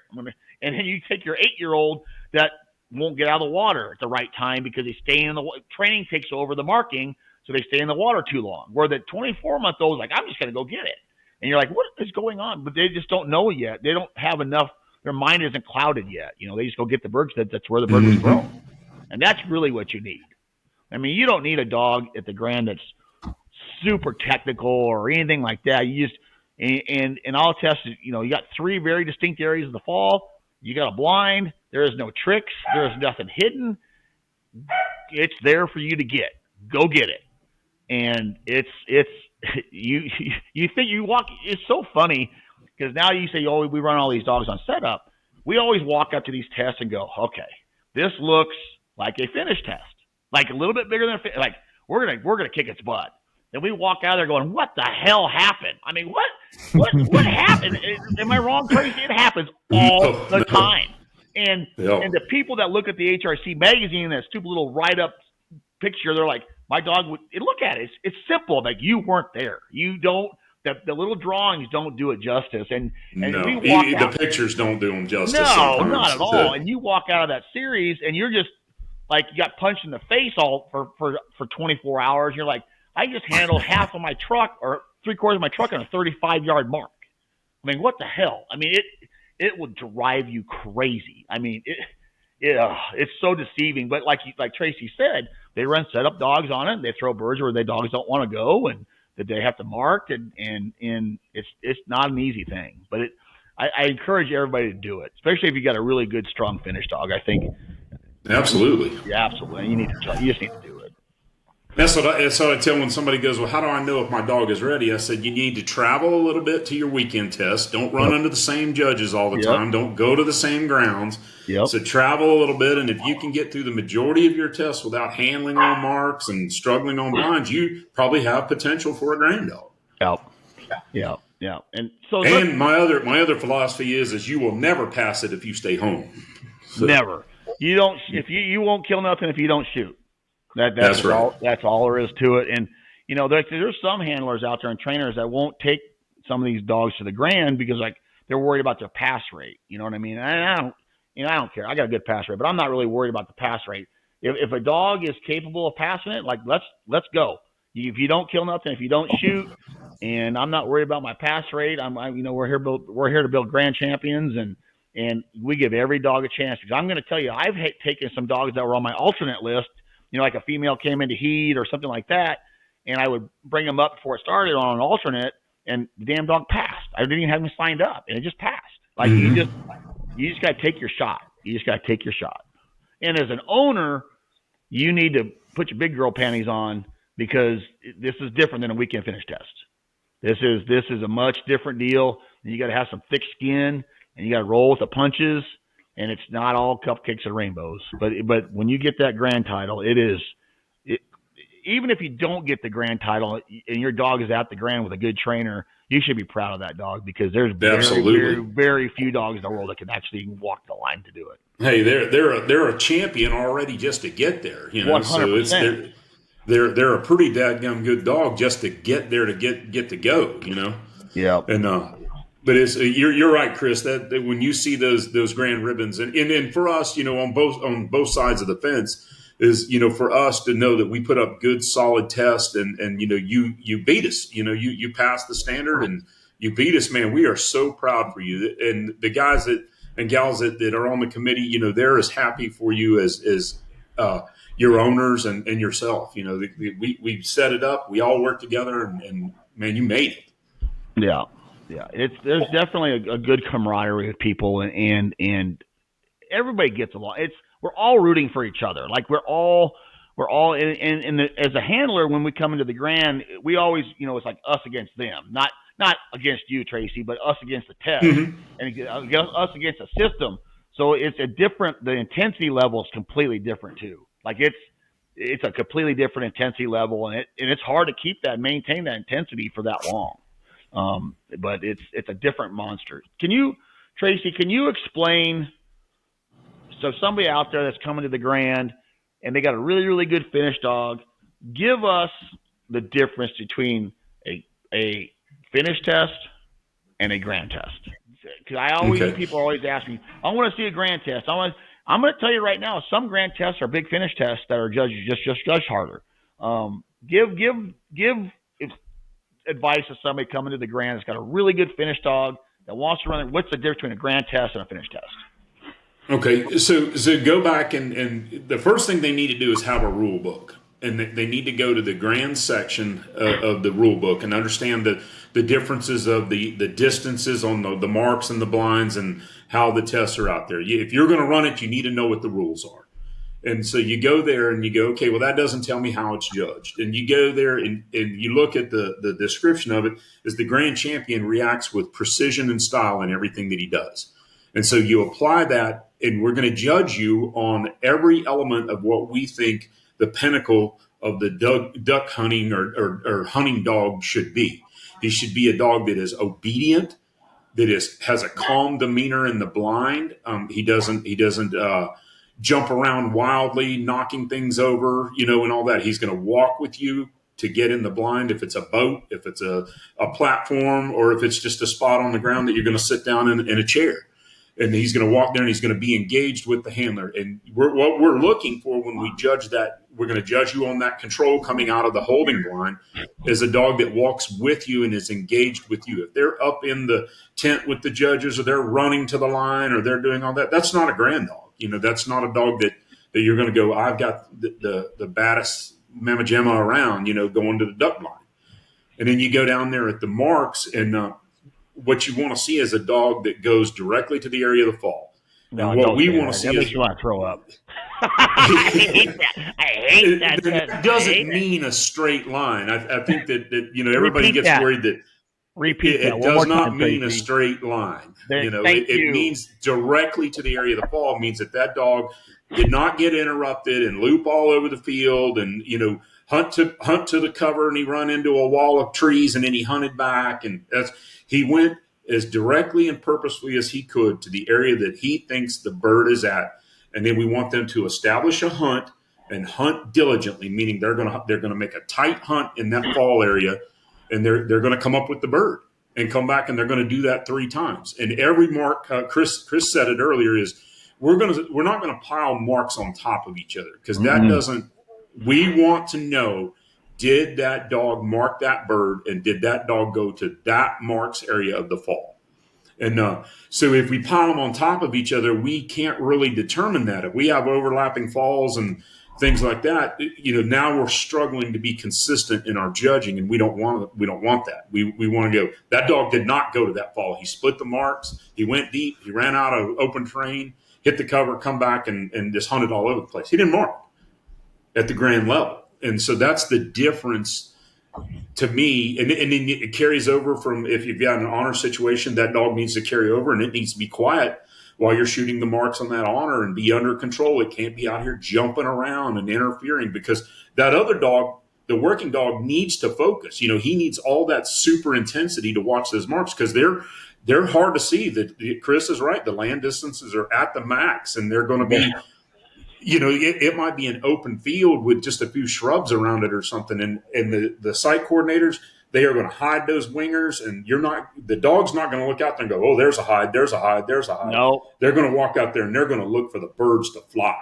And then you take your 8-year-old that won't get out of the water at the right time because they stay in the training takes over the marking, so they stay in the water too long. Where the 24-month-old is like, I'm just gonna go get it. And you're like, what is going on? But they just don't know yet. They don't have enough. Their mind isn't clouded yet. They just go get the bird because that's where the bird was thrown. And that's really what you need. I mean, you don't need a dog at the Grand that's super technical or anything like that. You just and I'll test it. You got 3 very distinct areas of the fall. You got a blind. There is no tricks. There is nothing hidden. It's there for you to get. Go get it. And it's you think you walk. It's so funny because now you say, oh, we run all these dogs on setup. We always walk up to these tests and go, okay, this looks like a finish test. Like a little bit bigger than like we're gonna kick its butt. Then we walk out there going, what the hell happened? I mean, what happened? Am I wrong, Tracy? It happens all the time. And the people that look at the HRC magazine, that stupid little write up picture, they're like, my dog would look at it. It's simple. Like you weren't there. You don't. The little drawings don't do it justice. And the pictures don't do them justice. No, sometimes. Not at all. And you walk out of that series and you're just like you got punched in the face all for 24 hours. You're like, I just handled half of my truck or 3/4 of my truck on a 35-yard mark. I mean, what the hell? I mean, it will drive you crazy. I mean, it's so deceiving. But like Tracy said, they run setup dogs on it. And they throw birds where the dogs don't want to go, and that they have to mark. And it's not an easy thing. But I encourage everybody to do it, especially if you got a really good, strong finish dog. I think. Absolutely. Yeah, absolutely. You just need to do it. That's what I tell when somebody goes, well, how do I know if my dog is ready? I said, you need to travel a little bit to your weekend test. Don't run under the same judges all the time. Don't go to the same grounds. So travel a little bit, and if you can get through the majority of your tests without handling on marks and struggling on blinds, you probably have potential for a grand dog. Yeah. And my other philosophy is you will never pass it if you stay home. So. Never. You don't. If you won't kill nothing if you don't shoot. That's right. all. That's all there is to it. And there's some handlers out there and trainers that won't take some of these dogs to the Grand because like they're worried about their pass rate. You know what I mean? I don't care. I got a good pass rate, but I'm not really worried about the pass rate. If a dog is capable of passing it, like let's go. If you don't kill nothing, if you don't shoot, and I'm not worried about my pass rate. We're here to build Grand champions and we give every dog a chance because I'm going to tell you, I've taken some dogs that were on my alternate list. Like a female came into heat or something like that, and I would bring them up before it started on an alternate, and the damn dog passed. I didn't even have him signed up, and it just passed. Like you just got to take your shot. You just got to take your shot. And as an owner, you need to put your big girl panties on because this is different than a weekend finish test. This is a much different deal. You got to have some thick skin, and you got to roll with the punches. And it's not all cupcakes and rainbows, but when you get that Grand title, even if you don't get the grand title and your dog is at the grand with a good trainer, you should be proud of that dog, because there's very, very, very few dogs in the world that can actually walk the line to do it. Hey, they're a champion already just to get there, 100%. So they're a pretty dadgum good dog just to get there, to get to go, Yeah. And but it's you're right, Chris. That when you see those grand ribbons, and for us, on both sides of the fence, is for us to know that we put up good solid tests, and you beat us, you passed the standard and you beat us, man. We are so proud for you, and the guys and gals that are on the committee, they're as happy for you as your owners and yourself. We set it up, we all worked together, and man, you made it. Yeah. There's definitely a good camaraderie with people, and everybody gets along. We're all rooting for each other. Like we're all as a handler, when we come into the grand, we always, it's like us against them, not against you, Tracy, but us against the test, and us against the system. So it's the intensity level is completely different too. Like it's a completely different intensity level, and it's hard to maintain that intensity for that long. But it's a different monster. Tracy, can you explain? So somebody out there that's coming to the grand and they got a really, really good finish dog, give us the difference between a finish test and a grand test. Because people are always asking, I want to see a grand test. I'm going to tell you right now, some grand tests are big finish tests that are judged harder. Give advice to somebody coming to the grand that's got a really good finish dog that wants to run it. What's the difference between a grand test and a finish test? Okay, so go back, and the first thing they need to do is have a rule book, and they need to go to the grand section of the rule book and understand the differences of the distances on the marks and the blinds and how the tests are out there. If you're going to run it, you need to know what the rules are. And so you go there and you go, okay, well, that doesn't tell me how it's judged. And you go there and you look at the description of it, is the grand champion reacts with precision and style in everything that he does. And so you apply that, and we're going to judge you on every element of what we think the pinnacle of the duck hunting or hunting dog should be. He should be a dog that is obedient, that has a calm demeanor in the blind. He doesn't jump around wildly, knocking things over, and all that. He's going to walk with you to get in the blind. If it's a boat, if it's a platform, or if it's just a spot on the ground that you're going to sit down in a chair. And he's going to walk there and he's going to be engaged with the handler. And what we're looking for when we judge that, we're going to judge you on that control coming out of the holding blind, is a dog that walks with you and is engaged with you. If they're up in the tent with the judges, or they're running to the line, or they're doing all that, that's not a grand dog. That's not a dog that you're going to go, I've got the baddest mamma jamma around, going to the duck blind. And then you go down there at the marks, and what you want to see is a dog that goes directly to the area of the fall. No, and what we want to see that is, makes you want to throw up. I hate that. It doesn't mean a straight line. I think that everybody gets worried that it does not mean a straight line. It means directly to the area of the fall. It means that dog did not get interrupted and loop all over the field and hunt to the cover, and he run into a wall of trees, and then he hunted back, and he went as directly and purposefully as he could to the area that he thinks the bird is at. And then we want them to establish a hunt and hunt diligently, meaning they're going to make a tight hunt in that fall area, and they're going to come up with the bird and come back, and they're going to do that 3 times. And every mark, Chris said it earlier, is we're not going to pile marks on top of each other, because that doesn't. We want to know, did that dog mark that bird, and did that dog go to that marks area of the fall? And so if we pile them on top of each other, we can't really determine that. If we have overlapping falls and things like that, now we're struggling to be consistent in our judging, and we don't want that. We want to go, that dog did not go to that fall. He split the marks. He went deep. He ran out of open terrain, hit the cover, come back, and just hunted all over the place. He didn't mark at the grand level. And so that's the difference to me. And then it carries over from, if you've got an honor situation, that dog needs to carry over, and it needs to be quiet while you're shooting the marks on that honor and be under control. It can't be out here jumping around and interfering, because that other dog the working dog needs to focus. You know, he needs all that super intensity to watch those marks because they're hard to see. That Chris is right. The land distances are at the max, and they're going to be. You know, it might be an open field with just a few shrubs around it or something, and the site coordinators, they are going to hide those wingers, and the dog's not going to look out there and go, oh, there's a hide, there's a hide, there's a hide. No, they're going to walk out there and they're going to look for the birds to fly.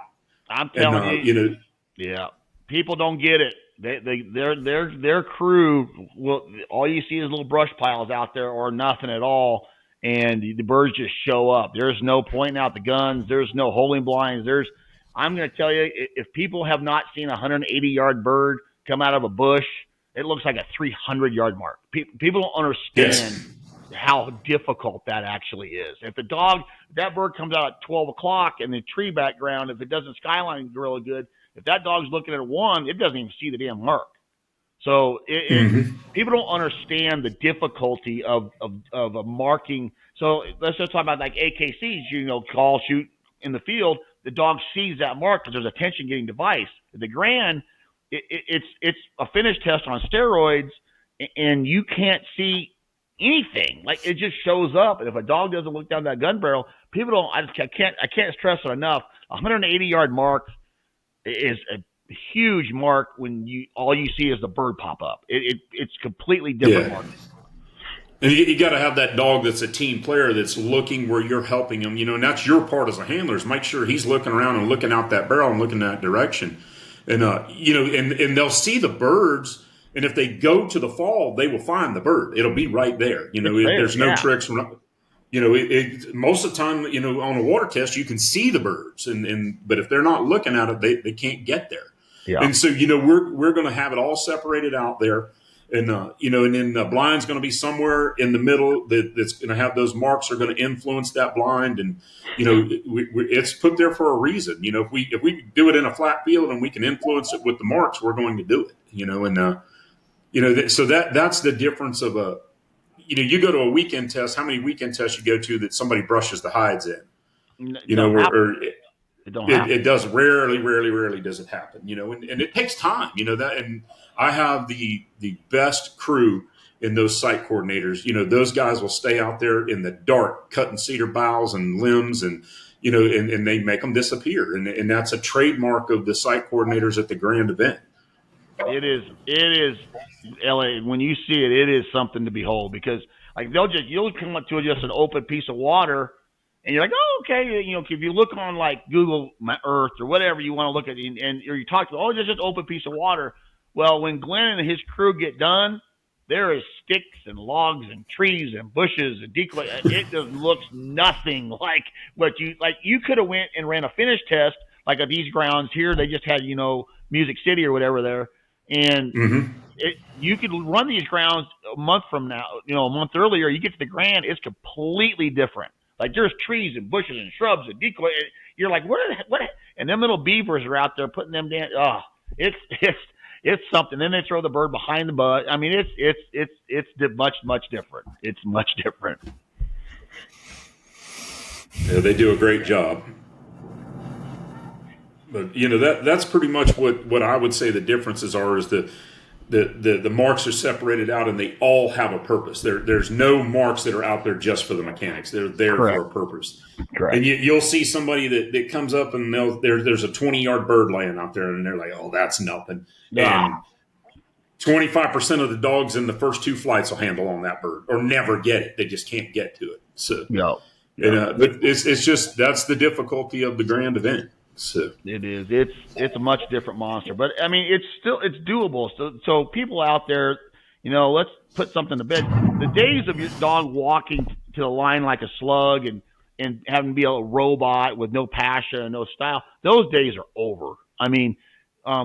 I'm telling you, yeah, people don't get it. Their crew will. All you see is little brush piles out there or nothing at all, and the birds just show up. There's no pointing out the guns. There's no holding blinds. I'm going to tell you, if people have not seen a 180-yard bird come out of a bush, it looks like a 300-yard mark. People don't understand how difficult that actually is. If that bird comes out at 12 o'clock in the tree background, if it doesn't skyline really good, if that dog's looking at 1, it doesn't even see the damn mark. So people don't understand the difficulty of a marking. So let's just talk about like AKCs, you know, call, shoot in the field. The dog sees that mark because there's attention getting device. The Grand, it's a finish test on steroids, and you can't see anything. Like, it just shows up. And if a dog doesn't look down that gun barrel, people don't. I can't stress it enough. 180-yard mark is a huge mark when all you see is the bird pop up. It's completely different mark. And you got to have that dog that's a team player that's looking where you're helping him, you know, and that's your part as a handler is make sure he's looking around and looking out that barrel and looking that direction. And, you know, and they'll see the birds, and if they go to the fall, they will find the bird. It'll be right there. You know, there's no tricks. You know, most of the time, you know, on a water test, you can see the birds, but if they're not looking at it, they can't get there. Yeah. And so, you know, we're going to have it all separated out there. And, you know, and then the blind's going to be somewhere in the middle that's going to have those marks are going to influence that blind. And, you know, it's put there for a reason. You know, if we do it in a flat field and we can influence it with the marks, we're going to do it, you know. And, you know, so that's the difference of you know, you go to a weekend test, how many weekend tests you go to that somebody brushes the hides in? You know, it does rarely does it happen, you know, and it takes time, you know, that, and I have the best crew in those site coordinators. You know, those guys will stay out there in the dark, cutting cedar boughs and limbs, and, you know, and they make them disappear. And that's a trademark of the site coordinators at the Grand event. It is, LA, when you see it is something to behold, because like you'll come up to just an open piece of water and you're like, oh, okay. You know, if you look on like Google Earth or whatever you want to look at, or you talk to, oh, it's just an open piece of water. Well, when Glenn and his crew get done, there is sticks and logs and trees and bushes and decoy. It just looks nothing like what you could have went and ran a finish test like at these grounds here. They just had, you know, Music City or whatever there. And you could run these grounds a month from now, you know, a month earlier. You get to the Grand, it's completely different. Like there's trees and bushes and shrubs and decoy. You're like, what? And them little beavers are out there putting them down. Oh, it's something. Then they throw the bird behind the butt. I mean, it's much different. It's much different. Yeah, they do a great job. But, you know, that's pretty much what I would say the differences are is the marks are separated out and they all have a purpose. There's no marks that are out there just for the mechanics. They're there for a purpose. Correct. And you'll see somebody that comes up and there's a 20-yard bird laying out there and they're like, oh, that's nothing. Yeah. And 25% of the dogs in the first 2 flights will handle on that bird or never get it. They just can't get to it. So, but it's just that's the difficulty of the Grand event. So it is. It's a much different monster, but I mean, it's doable. So people out there, you know, let's put something to bed. The days of your dog walking to the line like a slug and having to be a robot with no passion and no style, those days are over. I mean,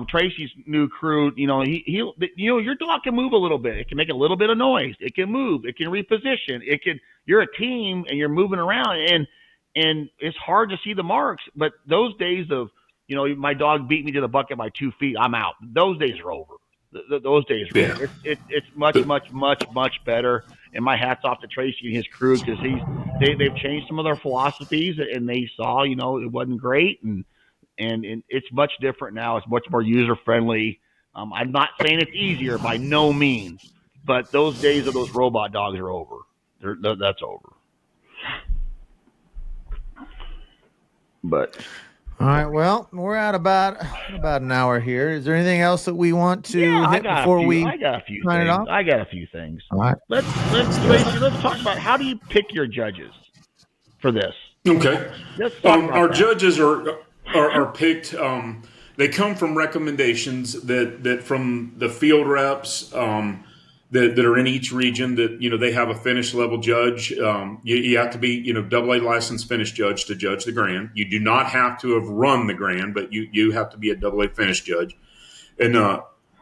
Tracy's new crew, you know, you know, your dog can move a little bit. It can make a little bit of noise. It can move. It can reposition. You're a team and you're moving around and it's hard to see the marks, but those days of, you know, my dog beat me to the bucket by 2 feet, I'm out. Those days are over. Those days are over. It's much better. And my hat's off to Tracy and his crew because they've changed some of their philosophies and they saw, you know, it wasn't great and it's much different now. It's much more user friendly. I'm not saying it's easier by no means, but those days of those robot dogs are over. That's over. But All right. Well, we're at about an hour here. Is there anything else that we want to yeah, hit before we I got a few sign it things. off? I got a few things. All right. Let's Tracy. Let's talk about how do you pick your judges for this. Okay. Let's talk about Our that. judges are picked. They come from recommendations that from the field reps that are in each region. That they have a finish level judge. You have to be AA licensed finish judge to judge the Grand. You do not have to have run the Grand, but you have to be a AA finish judge. And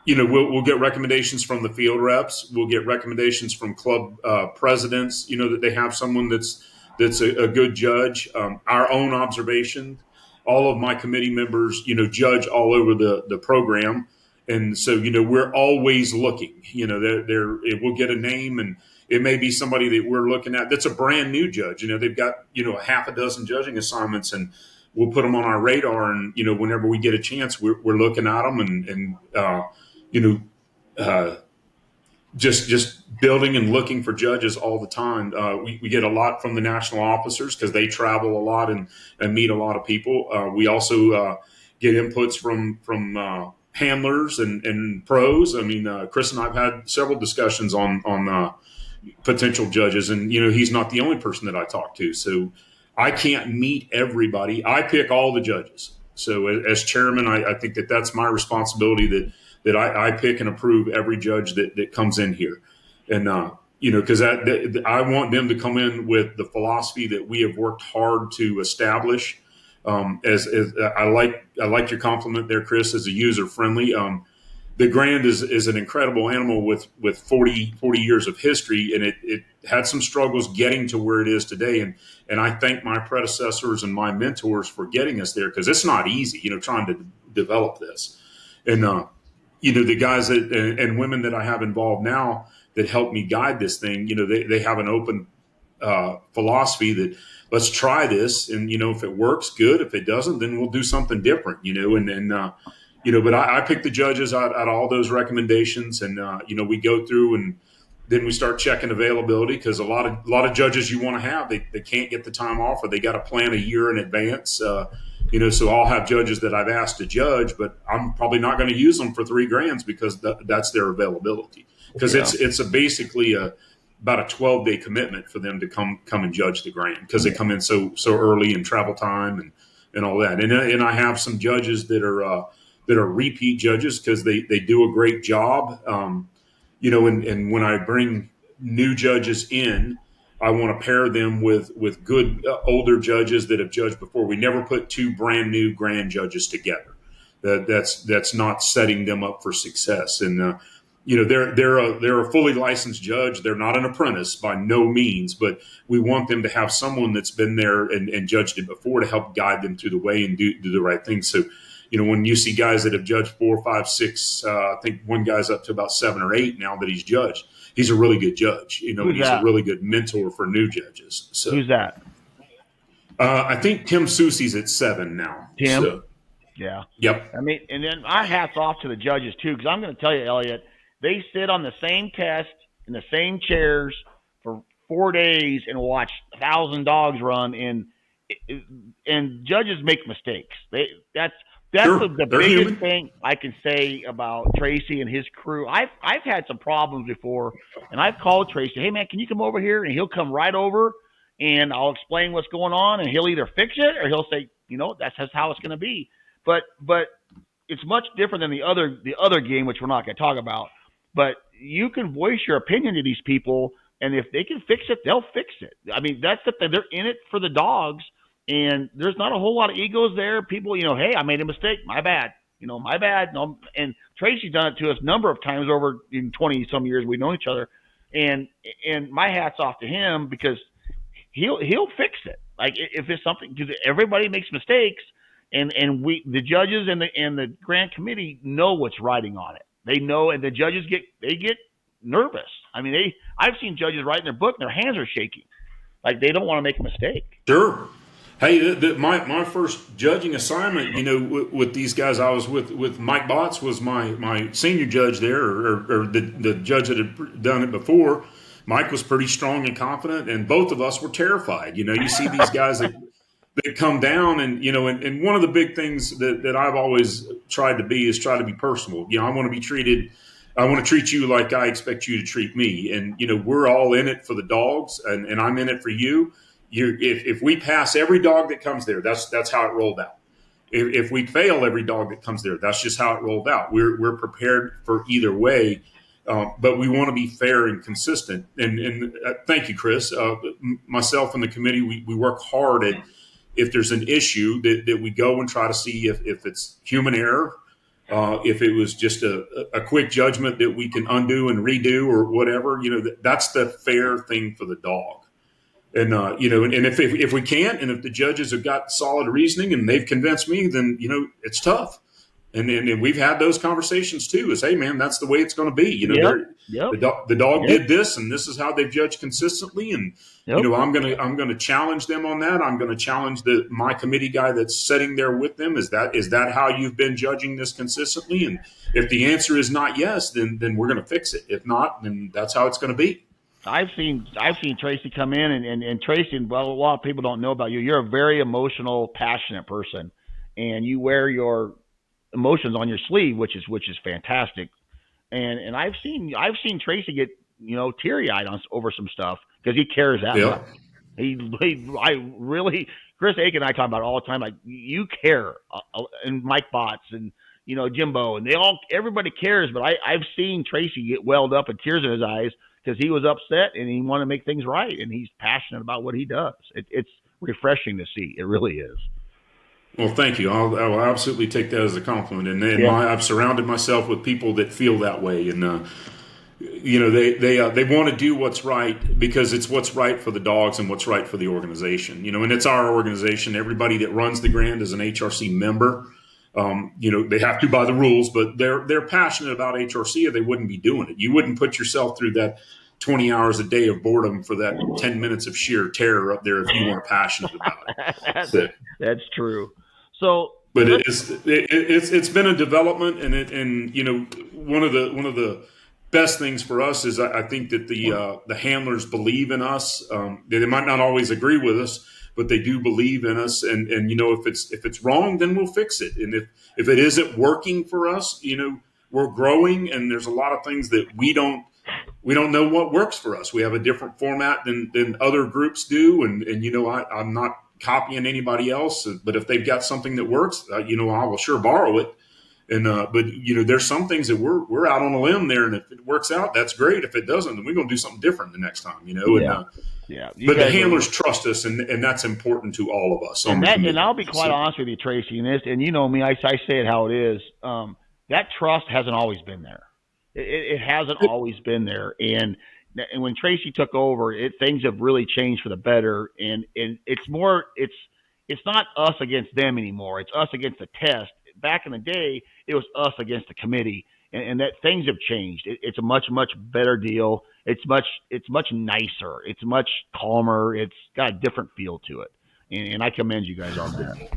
we'll get recommendations from the field reps. We'll get recommendations from club presidents. That they have someone that's a good judge. Our own observation. All of my committee members, judge all over the program, and so we're always looking. We'll get a name, and it may be somebody that we're looking at that's a brand new judge. They've got a half a dozen judging assignments, and we'll put them on our radar. And whenever we get a chance, we're looking at them, and just building and looking for judges all the time. We get a lot from the national officers because they travel a lot and meet a lot of people. We also get inputs from handlers and pros. I mean, Chris and I have had several discussions on potential judges, and he's not the only person that I talk to. So I can't meet everybody. I pick all the judges. So as chairman, I think that's my responsibility that I pick and approve every judge that comes in here. And, because I want them to come in with the philosophy that we have worked hard to establish. As I like your compliment there, Chris, as a user friendly. The Grand is an incredible animal with 40 years of history, and it had some struggles getting to where it is today. And I thank my predecessors and my mentors for getting us there, because it's not easy, trying to develop this. And, the guys and women that I have involved now that help me guide this thing, they have an open philosophy that let's try this. And, if it works, good. If it doesn't, then we'll do something different, but I pick the judges out all those recommendations, and we go through, and then we start checking availability, because a lot of judges you want to have, they can't get the time off, or they got to plan a year in advance. So I'll have judges that I've asked to judge, but I'm probably not going to use them for 3 Grands because that's their availability. Because it's basically about a 12-day commitment for them to come and judge the Grand, because they come in so early in travel time and all that. And I have some judges that are repeat judges because they do a great job. And when I bring new judges in, I want to pair them with good older judges that have judged before. We never put 2 brand new Grand judges together. That's not setting them up for success. And they're a fully licensed judge. They're not an apprentice by no means, but we want them to have someone that's been there and judged it before to help guide them through the way and do the right thing. So, when you see guys that have judged 4, 5, 6, I think one guy's up to about 7 or 8 now that he's judged. He's a really good judge. He's a really good mentor for new judges. So Who's that? I think Tim Soucy's at 7 now. Tim? So, yeah. Yep. I mean, and then our hats off to the judges too, because I'm going to tell you, Elliot, they sit on the same test in the same chairs for 4 days and watch 1,000 dogs run, and judges make mistakes. That's Sure. the They're biggest human. thing I can say about Tracy and his crew. I've had some problems before, and I've called Tracy, hey man, can you come over here? And he'll come right over, and I'll explain what's going on, and he'll either fix it or he'll say, that's just how it's going to be. But it's much different than the other game, which we're not going to talk about. But you can voice your opinion to these people, and if they can fix it, they'll fix it. I mean, that's the thing. They're in it for the dogs. And there's not a whole lot of egos there. People, hey, I made a mistake. My bad. My bad. No, and Tracy's done it to us a number of times over in 20-some years we've known each other. And my hat's off to him, because he'll fix it. Like, if it's something, because everybody makes mistakes, and the judges and the Grand Committee know what's riding on it. They know, and the judges get nervous. I mean, I've seen judges write in their book and their hands are shaking, like they don't want to make a mistake. Sure. Hey, my first judging assignment, with these guys, I was with Mike Botts was my senior judge there, or the judge that had done it before. Mike was pretty strong and confident, and both of us were terrified. You see these guys that come down, and one of the big things that I've always tried to be is try to be personal. I want to treat you like I expect you to treat me, and we're all in it for the dogs, and I'm in it for you. If we pass every dog that comes there, that's how it rolled out. If we fail every dog that comes there, that's just how it rolled out. We're prepared for either way, but we want to be fair and consistent. And thank you, Chris. Myself and the committee, we work hard at, if there's an issue, that we go and try to see if it's human error, if it was just a quick judgment that we can undo and redo or whatever. That's the fair thing for the dog. And and if we can't, and if the judges have got solid reasoning and they've convinced me, then it's tough. And we've had those conversations too. Is, hey man, that's the way it's going to be. Yep. The dog did this, and this is how they've judged consistently. And I'm gonna challenge them on that. I'm going to challenge my committee guy that's sitting there with them. Is that how you've been judging this consistently? And if the answer is not yes, then we're going to fix it. If not, then that's how it's going to be. I've seen Tracy come in, and Tracy, well, a lot of people don't know about you. You're a very emotional, passionate person, and you wear your emotions on your sleeve, which is fantastic. And I've seen Tracy get teary eyed over some stuff because he cares that much. I really, Chris Aiken and I talk about it all the time. Like, you care, and Mike Botts and Jimbo, and everybody cares. But I've seen Tracy get welled up and tears in his eyes because he was upset and he wanted to make things right, and he's passionate about what he does. It's refreshing to see. It really is. Well, thank you. I'll absolutely take that as a compliment. And I've surrounded myself with people that feel that way, and they want to do what's right because it's what's right for the dogs and what's right for the organization. And it's our organization. Everybody that runs the Grand is an HRC member. They have to by the rules, but they're passionate about HRC, or they wouldn't be doing it. You wouldn't put yourself through that 20 hours a day of boredom for that 10 minutes of sheer terror up there if you weren't passionate about it. That's true. So, but it's been a development, and one of the best things for us is I think that the handlers believe in us. They might not always agree with us, but they do believe in us, and if it's wrong, then we'll fix it. And if it isn't working for us, we're growing, and there's a lot of things that we don't know what works for us. We have a different format than other groups do, and I'm not copying anybody else, but if they've got something that works, I will sure borrow it. And but there's some things that we're out on a limb there, and if it works out, that's great. If it doesn't, then we're going to do something different the next time. But the handlers trust us, and that's important to all of us. And I'll be quite honest with you, Tracy, and you know me, I say it how it is. That trust hasn't always been there. It hasn't always been there, and when Tracy took over, things have really changed for the better. And it's not us against them anymore. It's us against the test. Back in the day, it was us against the committee, and that things have changed. It's a much better deal. It's much nicer. It's much calmer. It's got a different feel to it, and I commend you guys on that.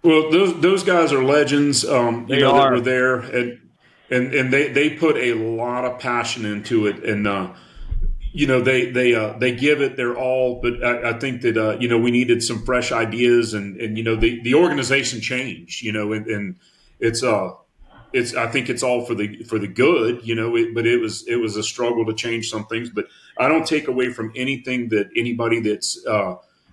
Well, those guys are legends. That were there, and they put a lot of passion into it, and they give it their all. But I think that we needed some fresh ideas, and the organization changed. And it's I think it's all for the good. But it was a struggle to change some things. But I don't take away from anything that anybody that's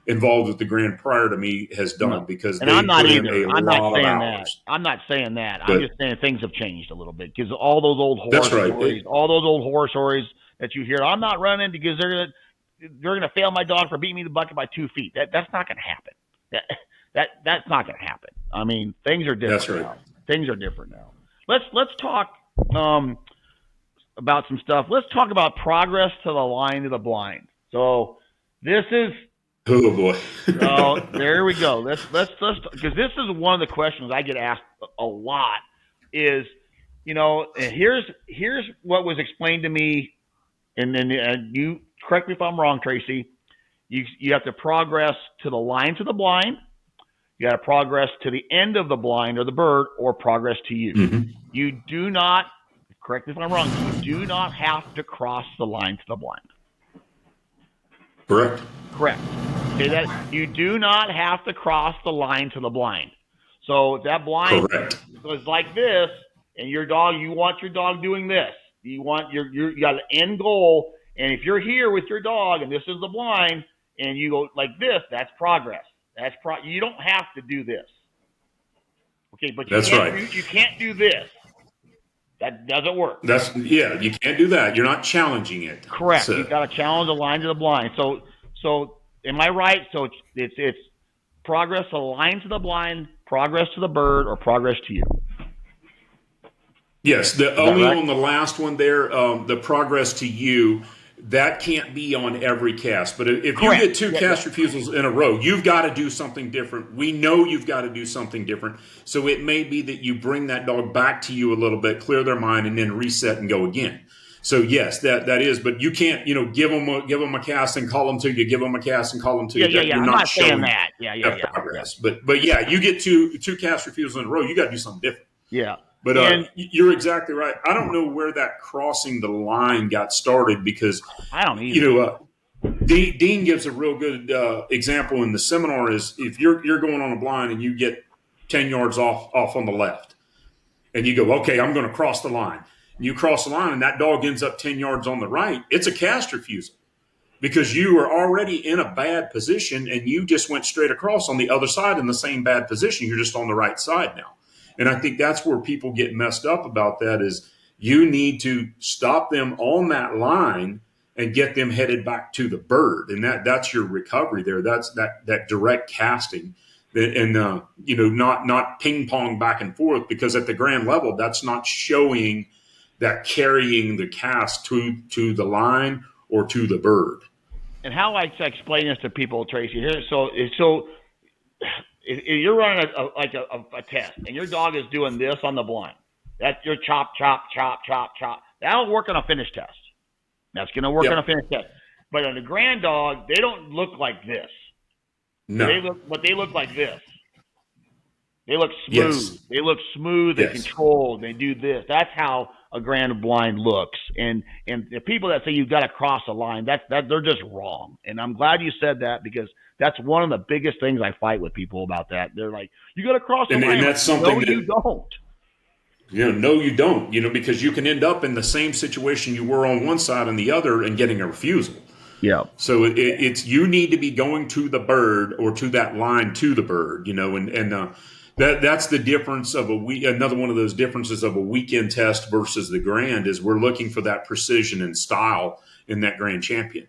involved with the Grand prior to me has done, because I'm not put either. in a I'm lot not saying of that. hours. I'm not saying that. I'm just saying things have changed a little bit, because all those old horror That's right. stories, that you hear, I'm not running because they're gonna fail my dog for beating me the bucket by 2 feet. That's not gonna happen. That's not gonna happen. I mean, things are different. That's right. Now. Things are different now. Let's talk about some stuff. Let's talk about progress to the line to the blind. So this is. Oh boy! So there we go. Let's because this is one of the questions I get asked a lot. Is here's what was explained to me, and then you correct me if I'm wrong, Tracy. You have to progress to the line to the blind. You got to progress to the end of the blind or the bird, or progress to you. Mm-hmm. You do not, correct me if I'm wrong, you do not have to cross the line to the blind. Correct. Correct. Say that. You do not have to cross the line to the blind. So if that blind Correct. was like this, and you want your dog doing this. You got an end goal, and if you're here with your dog, and this is the blind, and you go like this, that's progress. You don't have to do this. Okay, but That's right. You can't do this. That doesn't work. You can't do that. You're not challenging it. Correct. So, You've got to challenge the line to the blind. So am I right? So it's progress to the line to the blind, progress to the bird, or progress to you. yes, the only right? on the last one there, the progress to you, that can't be on every cast. But if Correct. you get two cast refusals in a row, you've got to do something different. We know you've got to do something different. So it may be that you bring that dog back to you a little bit, clear their mind, and then reset and go again. So yes, that is. But you can't, give them a cast and call them to you. Give them a cast and call them to you. Yeah. You're I'm not saying showing that. Yeah. progress. But yeah, you get two cast refusals in a row. You got to do something different. Yeah. But you're exactly right. I don't know where that crossing the line got started because I don't either. Dean gives a real good example in the seminar. Is if you're going on a blind and you get 10 yards off on the left, and you go, okay, I'm going to cross the line. And you cross the line, and that dog ends up 10 yards on the right. It's a cast refusal because you were already in a bad position, and you just went straight across on the other side in the same bad position. You're just on the right side now. And I think that's where people get messed up about that is you need to stop them on that line and get them headed back to the bird. And that's your recovery there. That's that direct casting and, not ping pong back and forth, because at the grand level, that's not showing that carrying the cast to the line or to the bird. And how I explain this to people, Tracy, here. So if you're running a test and your dog is doing this on the blind, that's your chop. That'll work on a finish test. That's going to work on a finish test. But on a grand dog, they don't look like this. No. They look like this. They look smooth. Yes. They look smooth and controlled. They do this. That's how a grand blind looks. And the people that say you've got to cross a line, that they're just wrong. And I'm glad you said that, because that's one of the biggest things I fight with people about that. They're like, you got to cross the line. And that's something you don't. No, you don't, because you can end up in the same situation you were on one side and the other and getting a refusal. Yeah. So it's you need to be going to the bird or to that line to the bird, and that's the difference of another one of those differences of a weekend test versus the grand is we're looking for that precision and style in that grand champion.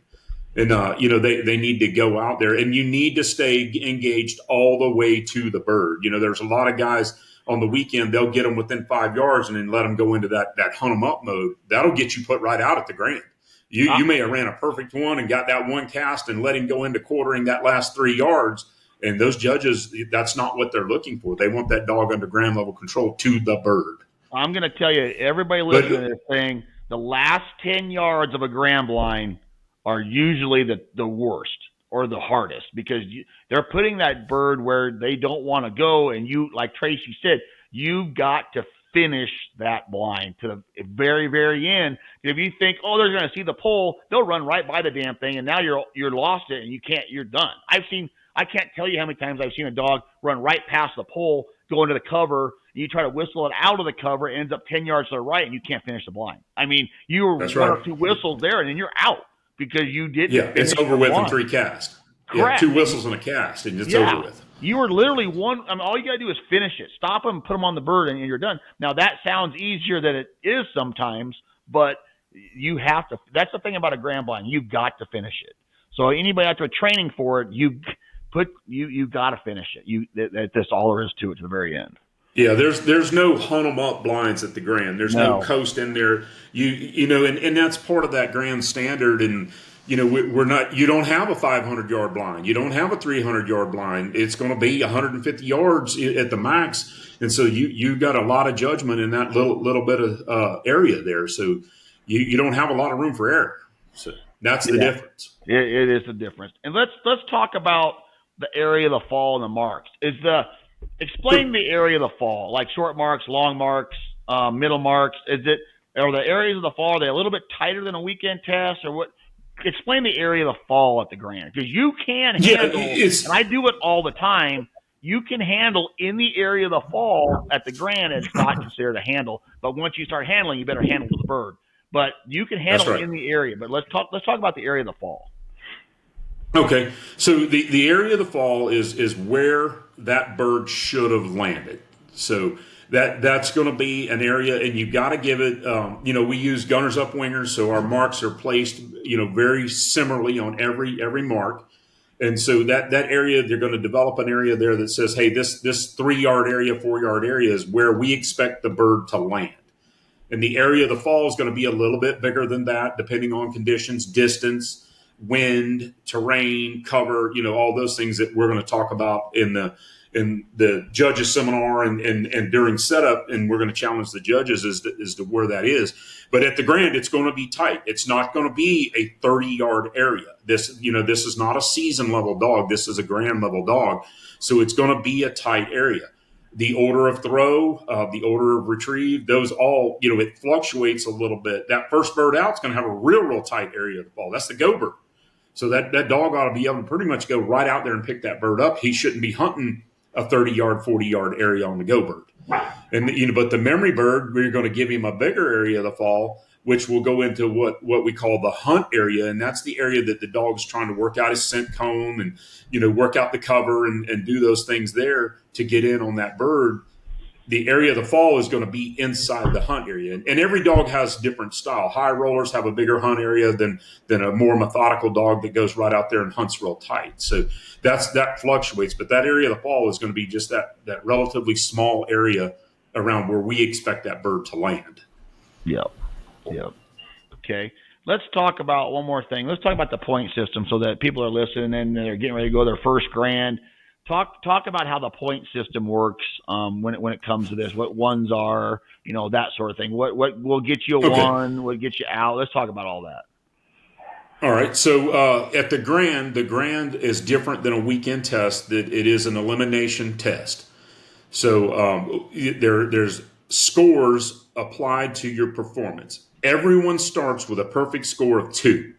And, they need to go out there, and you need to stay engaged all the way to the bird. There's a lot of guys on the weekend, they'll get them within 5 yards and then let them go into that hunt them up mode. That'll get you put right out at the grand. You may have ran a perfect one and got that one cast and let him go into quartering that last 3 yards. And those judges, that's not what they're looking for. They want that dog under grand level control to the bird. I'm going to tell you, everybody listening to this thing, the last 10 yards of a grand blind are usually the worst or the hardest, because they're putting that bird where they don't want to go. And you, like Tracy said, you've got to finish that blind to the very, very end. If you think, oh, they're going to see the pole, they'll run right by the damn thing, and now you're lost it, and you're done. I can't tell you how many times I've seen a dog run right past the pole, go into the cover, and you try to whistle it out of the cover, it ends up 10 yards to the right, and you can't finish the blind. I mean, you were one or two whistles there, and then you're out because you didn't. Yeah, it's over with in 3 casts. Correct. Yeah, 2 whistles and a cast, and it's over with. You were literally one. I mean, all you got to do is finish it. Stop them, put them on the bird, and you're done. Now, that sounds easier than it is sometimes, but you have to. That's the thing about a grand blind. You've got to finish it. So anybody out there training for it, you got to finish it. That's all there is to it, to the very end. Yeah, there's no hunt 'em up blinds at the grand. There's no coast in there. And that's part of that grand standard. And we're not. You don't have a 500-yard blind. You don't have a 300-yard blind. It's going to be 150 yards at the max. And so you got a lot of judgment in that little bit of area there. So you don't have a lot of room for error. So That's the difference. It is the difference. And let's talk about the area of the fall and the marks. Explain the area of the fall, like short marks, long marks, middle marks. Are the areas of the fall, are they a little bit tighter than a weekend test, or what? Explain the area of the fall at the Grand, because you can handle, and I do it all the time. You can handle in the area of the fall at the Grand, and it's not considered a handle. But once you start handling, you better handle the bird. But you can handle in the area. But let's talk about the area of the fall. Okay, so the area of the fall is where that bird should have landed. So that's going to be an area, and you got to give it. We use gunners up wingers, so our marks are placed, very similarly on every mark. And so that area, they're going to develop an area there that says, hey, this 3-yard area, 4-yard area is where we expect the bird to land. And the area of the fall is going to be a little bit bigger than that, depending on conditions, distance, wind, terrain, cover, all those things that we're going to talk about in the judges seminar and during setup. And we're going to challenge the judges as to where that is. But at the Grand, it's going to be tight. It's not going to be a 30-yard area. This is not a season level dog. This is a Grand level dog. So it's going to be a tight area. The order of throw, the order of retrieve, those all, it fluctuates a little bit. That first bird out is going to have a real tight area of the ball. That's the go bird. So that dog ought to be able to pretty much go right out there and pick that bird up. He shouldn't be hunting a 30-yard, 40-yard area on the go bird. And but the memory bird, we're going to give him a bigger area of the fall, which will go into what we call the hunt area, and that's the area that the dog's trying to work out his scent cone and work out the cover and do those things there to get in on that bird. The area of the fall is going to be inside the hunt area, and every dog has different style. High rollers have a bigger hunt area than a more methodical dog that goes right out there and hunts real tight. So that fluctuates, but that area of the fall is going to be just that relatively small area around where we expect that bird to land. Yep. Okay. Let's talk about one more thing. Let's talk about the point system so that people are listening and they're getting ready to go to their first Grand. Talk about how the point system works when it comes to this. What ones are, that sort of thing. What will get you a one? What gets you out? Let's talk about all that. All right. So at the Grand is different than a weekend test. That it is an elimination test. So there's scores applied to your performance. Everyone starts with a perfect score of 2.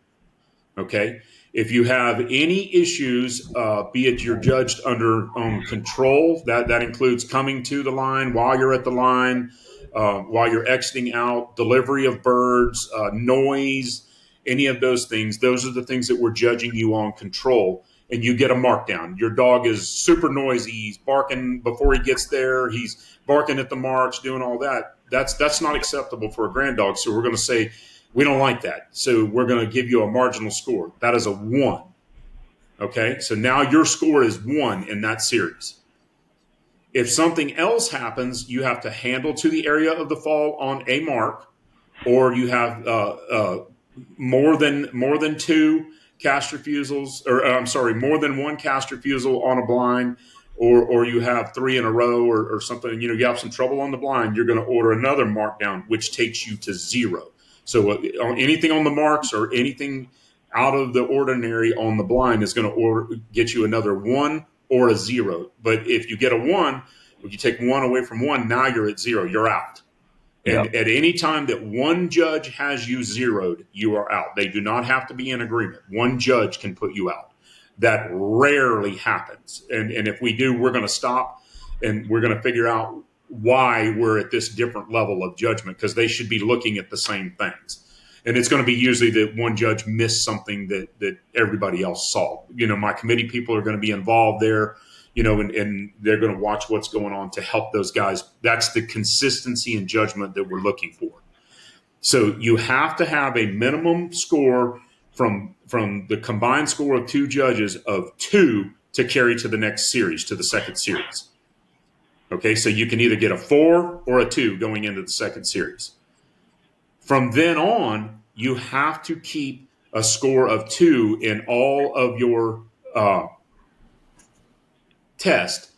Okay. If you have any issues, be it you're judged on control, that includes coming to the line while you're at the line, while you're exiting out, delivery of birds, noise, any of those things. Those are the things that we're judging you on control, and you get a mark down. Your dog is super noisy. He's barking before he gets there. He's barking at the marks, doing all that. That's not acceptable for a Grand dog. So we're going to say, we don't like that. So we're going to give you a marginal score. That is a 1. Okay. So now your score is 1 in that series. If something else happens, you have to handle to the area of the fall on a mark, or you have more than 2 cast refusals, more than 1 cast refusal on a blind, or you have 3 in a row or something, you have some trouble on the blind, you're going to order another mark down, which takes you to 0. So anything on the marks or anything out of the ordinary on the blind is going to get you another 1 or a 0. But if you get a 1, if you take 1 away from 1, now you're at 0. You're out. And at any time that one judge has you zeroed, you are out. They do not have to be in agreement. One judge can put you out. That rarely happens. And if we do, we're going to stop and we're going to figure out why we're at this different level of judgment, because they should be looking at the same things. And it's going to be usually that one judge missed something that everybody else saw. My committee people are going to be involved there, and they're going to watch what's going on to help those guys. That's the consistency in judgment that we're looking for. So you have to have a minimum score from the combined score of 2 judges of 2 to carry to the next series, to the second series. Okay, so you can either get a 4 or a 2 going into the second series. From then on, you have to keep a score of 2 in all of your test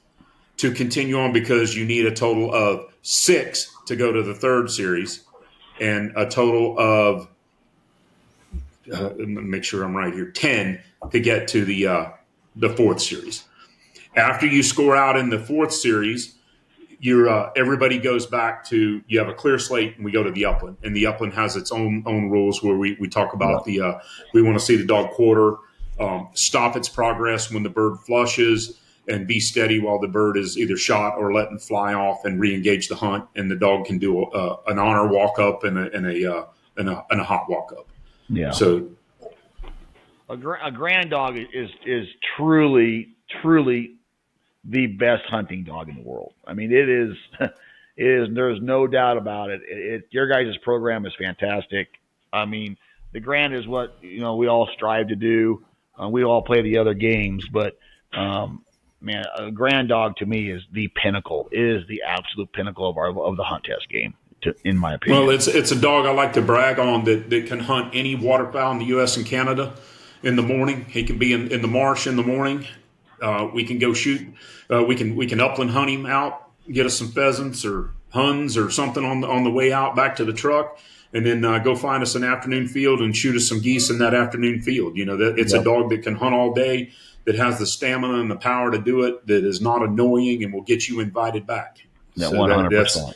to continue on, because you need a total of 6 to go to the third series and a total of make sure I'm right here, 10 to get to the fourth series. After you score out in the fourth series, everybody goes back to, you have a clear slate, and we go to the upland, and the upland has its own rules where we talk about we want to see the dog quarter, stop its progress when the bird flushes, and be steady while the bird is either shot or letting fly off, and re-engage the hunt, and the dog can do an honor walk up and a hot walk up. Yeah. So a grand dog is truly the best hunting dog in the world. I mean, it is. There's no doubt about it. Your guys' program is fantastic. I mean, the grand is what we all strive to do. We all play the other games, but man, a grand dog to me is the pinnacle. It is the absolute pinnacle of the hunt test game, in my opinion. Well, it's a dog I like to brag on that can hunt any waterfowl in the U.S. and Canada in the morning. He can be in the marsh in the morning. We can go shoot. We can upland hunt him out, get us some pheasants or huns or something on the way out back to the truck, and then go find us an afternoon field and shoot us some geese in that afternoon field. It's a dog that can hunt all day, that has the stamina and the power to do it, that is not annoying and will get you invited back. Yeah, 100%.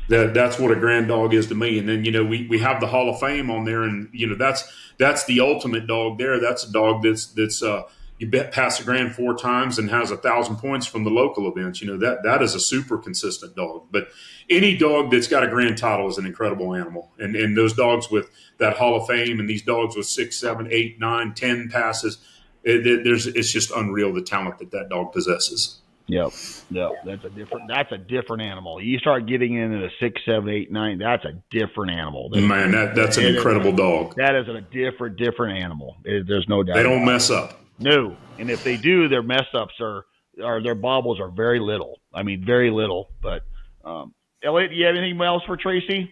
That's what a grand dog is to me. And then we have the Hall of Fame on there, and that's the ultimate dog there. That's a dog that's you pass the grand 4 times and has 1,000 points from the local events. That is a super consistent dog. But any dog that's got a grand title is an incredible animal. And those dogs with that Hall of Fame, and these dogs with 6, 7, 8, 9, 10 passes, it's just unreal the talent that dog possesses. Yep. That's a different animal. You start getting into the 6, 7, 8, 9. That's a different animal. Man, that's an incredible dog. That is a different animal. There's no doubt. They don't mess up. No, and if they do, their mess ups are their bobbles are very little. I mean, very little. But Elliot, do you have anything else for Tracy?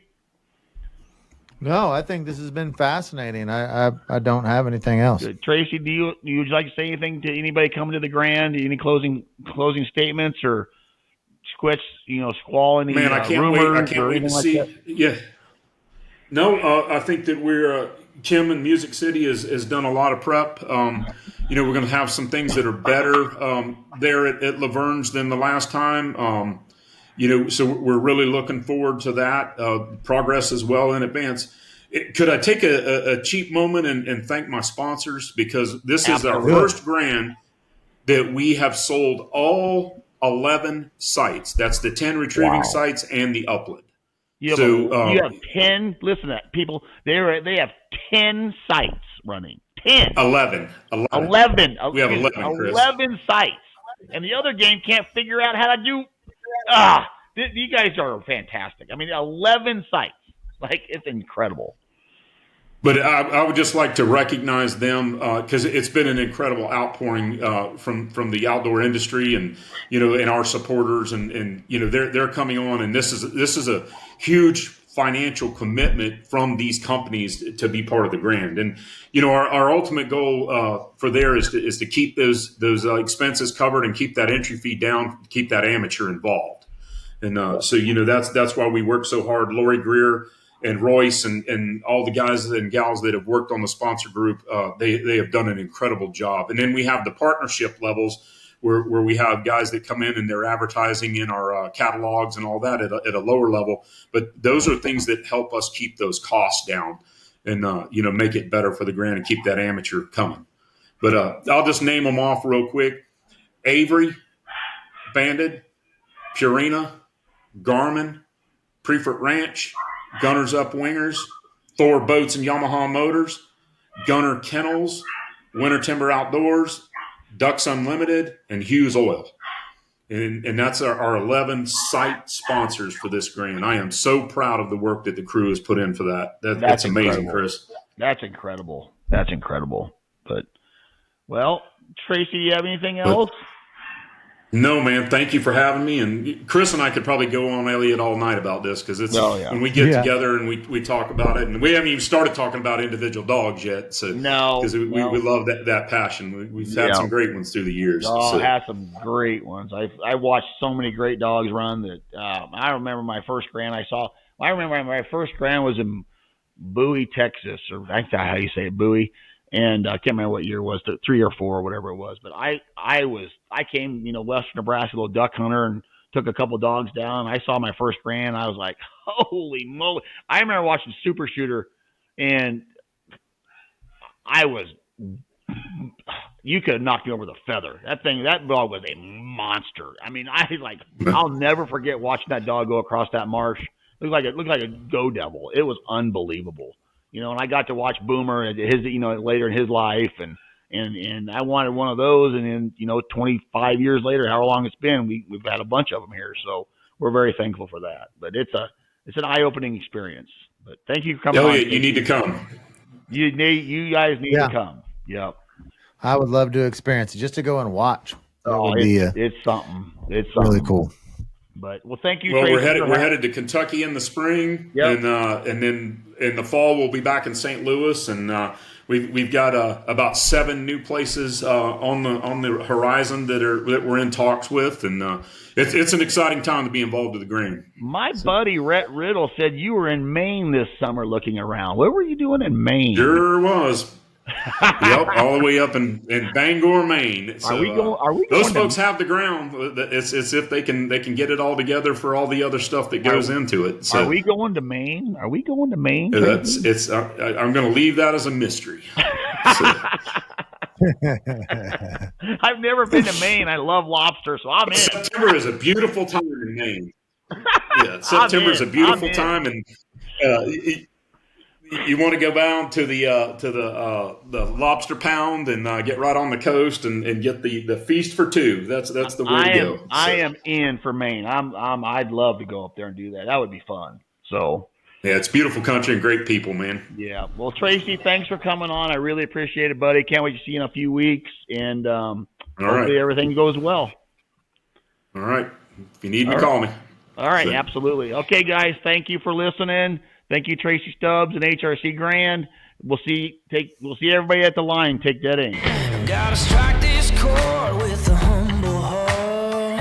No, I think this has been fascinating. I don't have anything else. Tracy, would you like to say anything to anybody coming to the grand? Any closing statements or squall any I can't rumors? I can't wait to see. Like yeah. No, I think that we're Kim in Music City has done a lot of prep. We're going to have some things that are better there at Laverne's than the last time. So we're really looking forward to that progress as well in advance. Could I take a cheap moment and thank my sponsors, because this is our first grand that we have sold all 11 sites. That's the 10 retrieving sites and the upland. You have 10. Listen to that, people. They have 10 sites running. 10. 11. We have 11, Chris. 11 sites, and the other game can't figure out how to do. You guys are fantastic. I mean, 11 sites. Like, it's incredible. But I would just like to recognize them because it's been an incredible outpouring from the outdoor industry and and our supporters and they're coming on, and this is a huge financial commitment from these companies to be part of the grand. And our ultimate goal for there is to keep those expenses covered and keep that entry fee down, keep that amateur involved. And so that's why we work so hard. Lori Greer and Royce and all the guys and gals that have worked on the sponsor group, they have done an incredible job. And then we have the partnership levels where we have guys that come in and they're advertising in our catalogs and all that at a lower level. But those are things that help us keep those costs down and make it better for the grand and keep that amateur coming. But I'll just name them off real quick: Avery, Banded, Purina, Garmin, Prefert Ranch, Gunners Up Wingers, Thor Boats and Yamaha Motors, Gunner Kennels, Winter Timber Outdoors, Ducks Unlimited, and Hughes Oil. And that's our 11 site sponsors for this grand. I am so proud of the work that the crew has put in for that. That's amazing, Chris. That's incredible. But, well, Tracy, you have anything else? No, man. Thank you for having me. And Chris and I could probably go on, Elliot, all night about this because it's when we get together and we talk about it, and we haven't even started talking about individual dogs yet. So because we love that passion. We've had some great ones through the years. Had some great ones. I watched so many great dogs run that I remember my first grand I saw. I remember my first grand was in Bowie, Texas, or I think that's how you say it, Bowie. And I can't remember what year it was, 3 or 4 or whatever it was. But I came, western Nebraska, little duck hunter, and took a couple dogs down. I saw my first brand. I was like, holy moly. I remember watching Super Shooter, and you could have knocked me over with a feather. That dog was a monster. I mean, I'll never forget watching that dog go across that marsh. It looked like a go devil. It was unbelievable. And I got to watch Boomer at his, later in his life, and I wanted one of those. And then, 25 years later, however long it's been, we've had a bunch of them here. So we're very thankful for that. But it's an eye-opening experience. But thank you for coming. Oh, on. yeah, you need to come. You guys need to come. Yep. I would love to experience it, just to go and watch. It's something. It's something. Really cool. But thank you. Well, Tracy, we're headed to Kentucky in the spring, Yep. and then in the fall we'll be back in St. Louis, and we've got about 7 new places on the horizon that we're in talks with, and it's an exciting time to be involved with the Grain. My buddy Rhett Riddle said you were in Maine this summer looking around. What were you doing in Maine? Sure was. Yep, all the way up in Bangor, Maine. So, are we those folks have the ground. It's if they can get it all together for all the other stuff that goes into it. So, are we going to Maine? I'm going to leave that as a mystery. I've never been to Maine. I love lobster, so I'm in. September is a beautiful time in Maine. Yeah, September is a beautiful time, and you want to go down to the lobster pound and get right on the coast and get the feast for 2. That's the way to go. I am in for Maine. I'd love to go up there and do that. That would be fun. So yeah, it's beautiful country and great people, man. Yeah. Well, Tracy, thanks for coming on. I really appreciate it, buddy. Can't wait to see you in a few weeks, and hopefully everything goes well. All right. If you need me, call me. All right, absolutely. Okay, guys, thank you for listening. Thank you, Tracy Stubbs and HRC Grand. We'll see everybody at the line. Take that in. Gotta strike this chord with the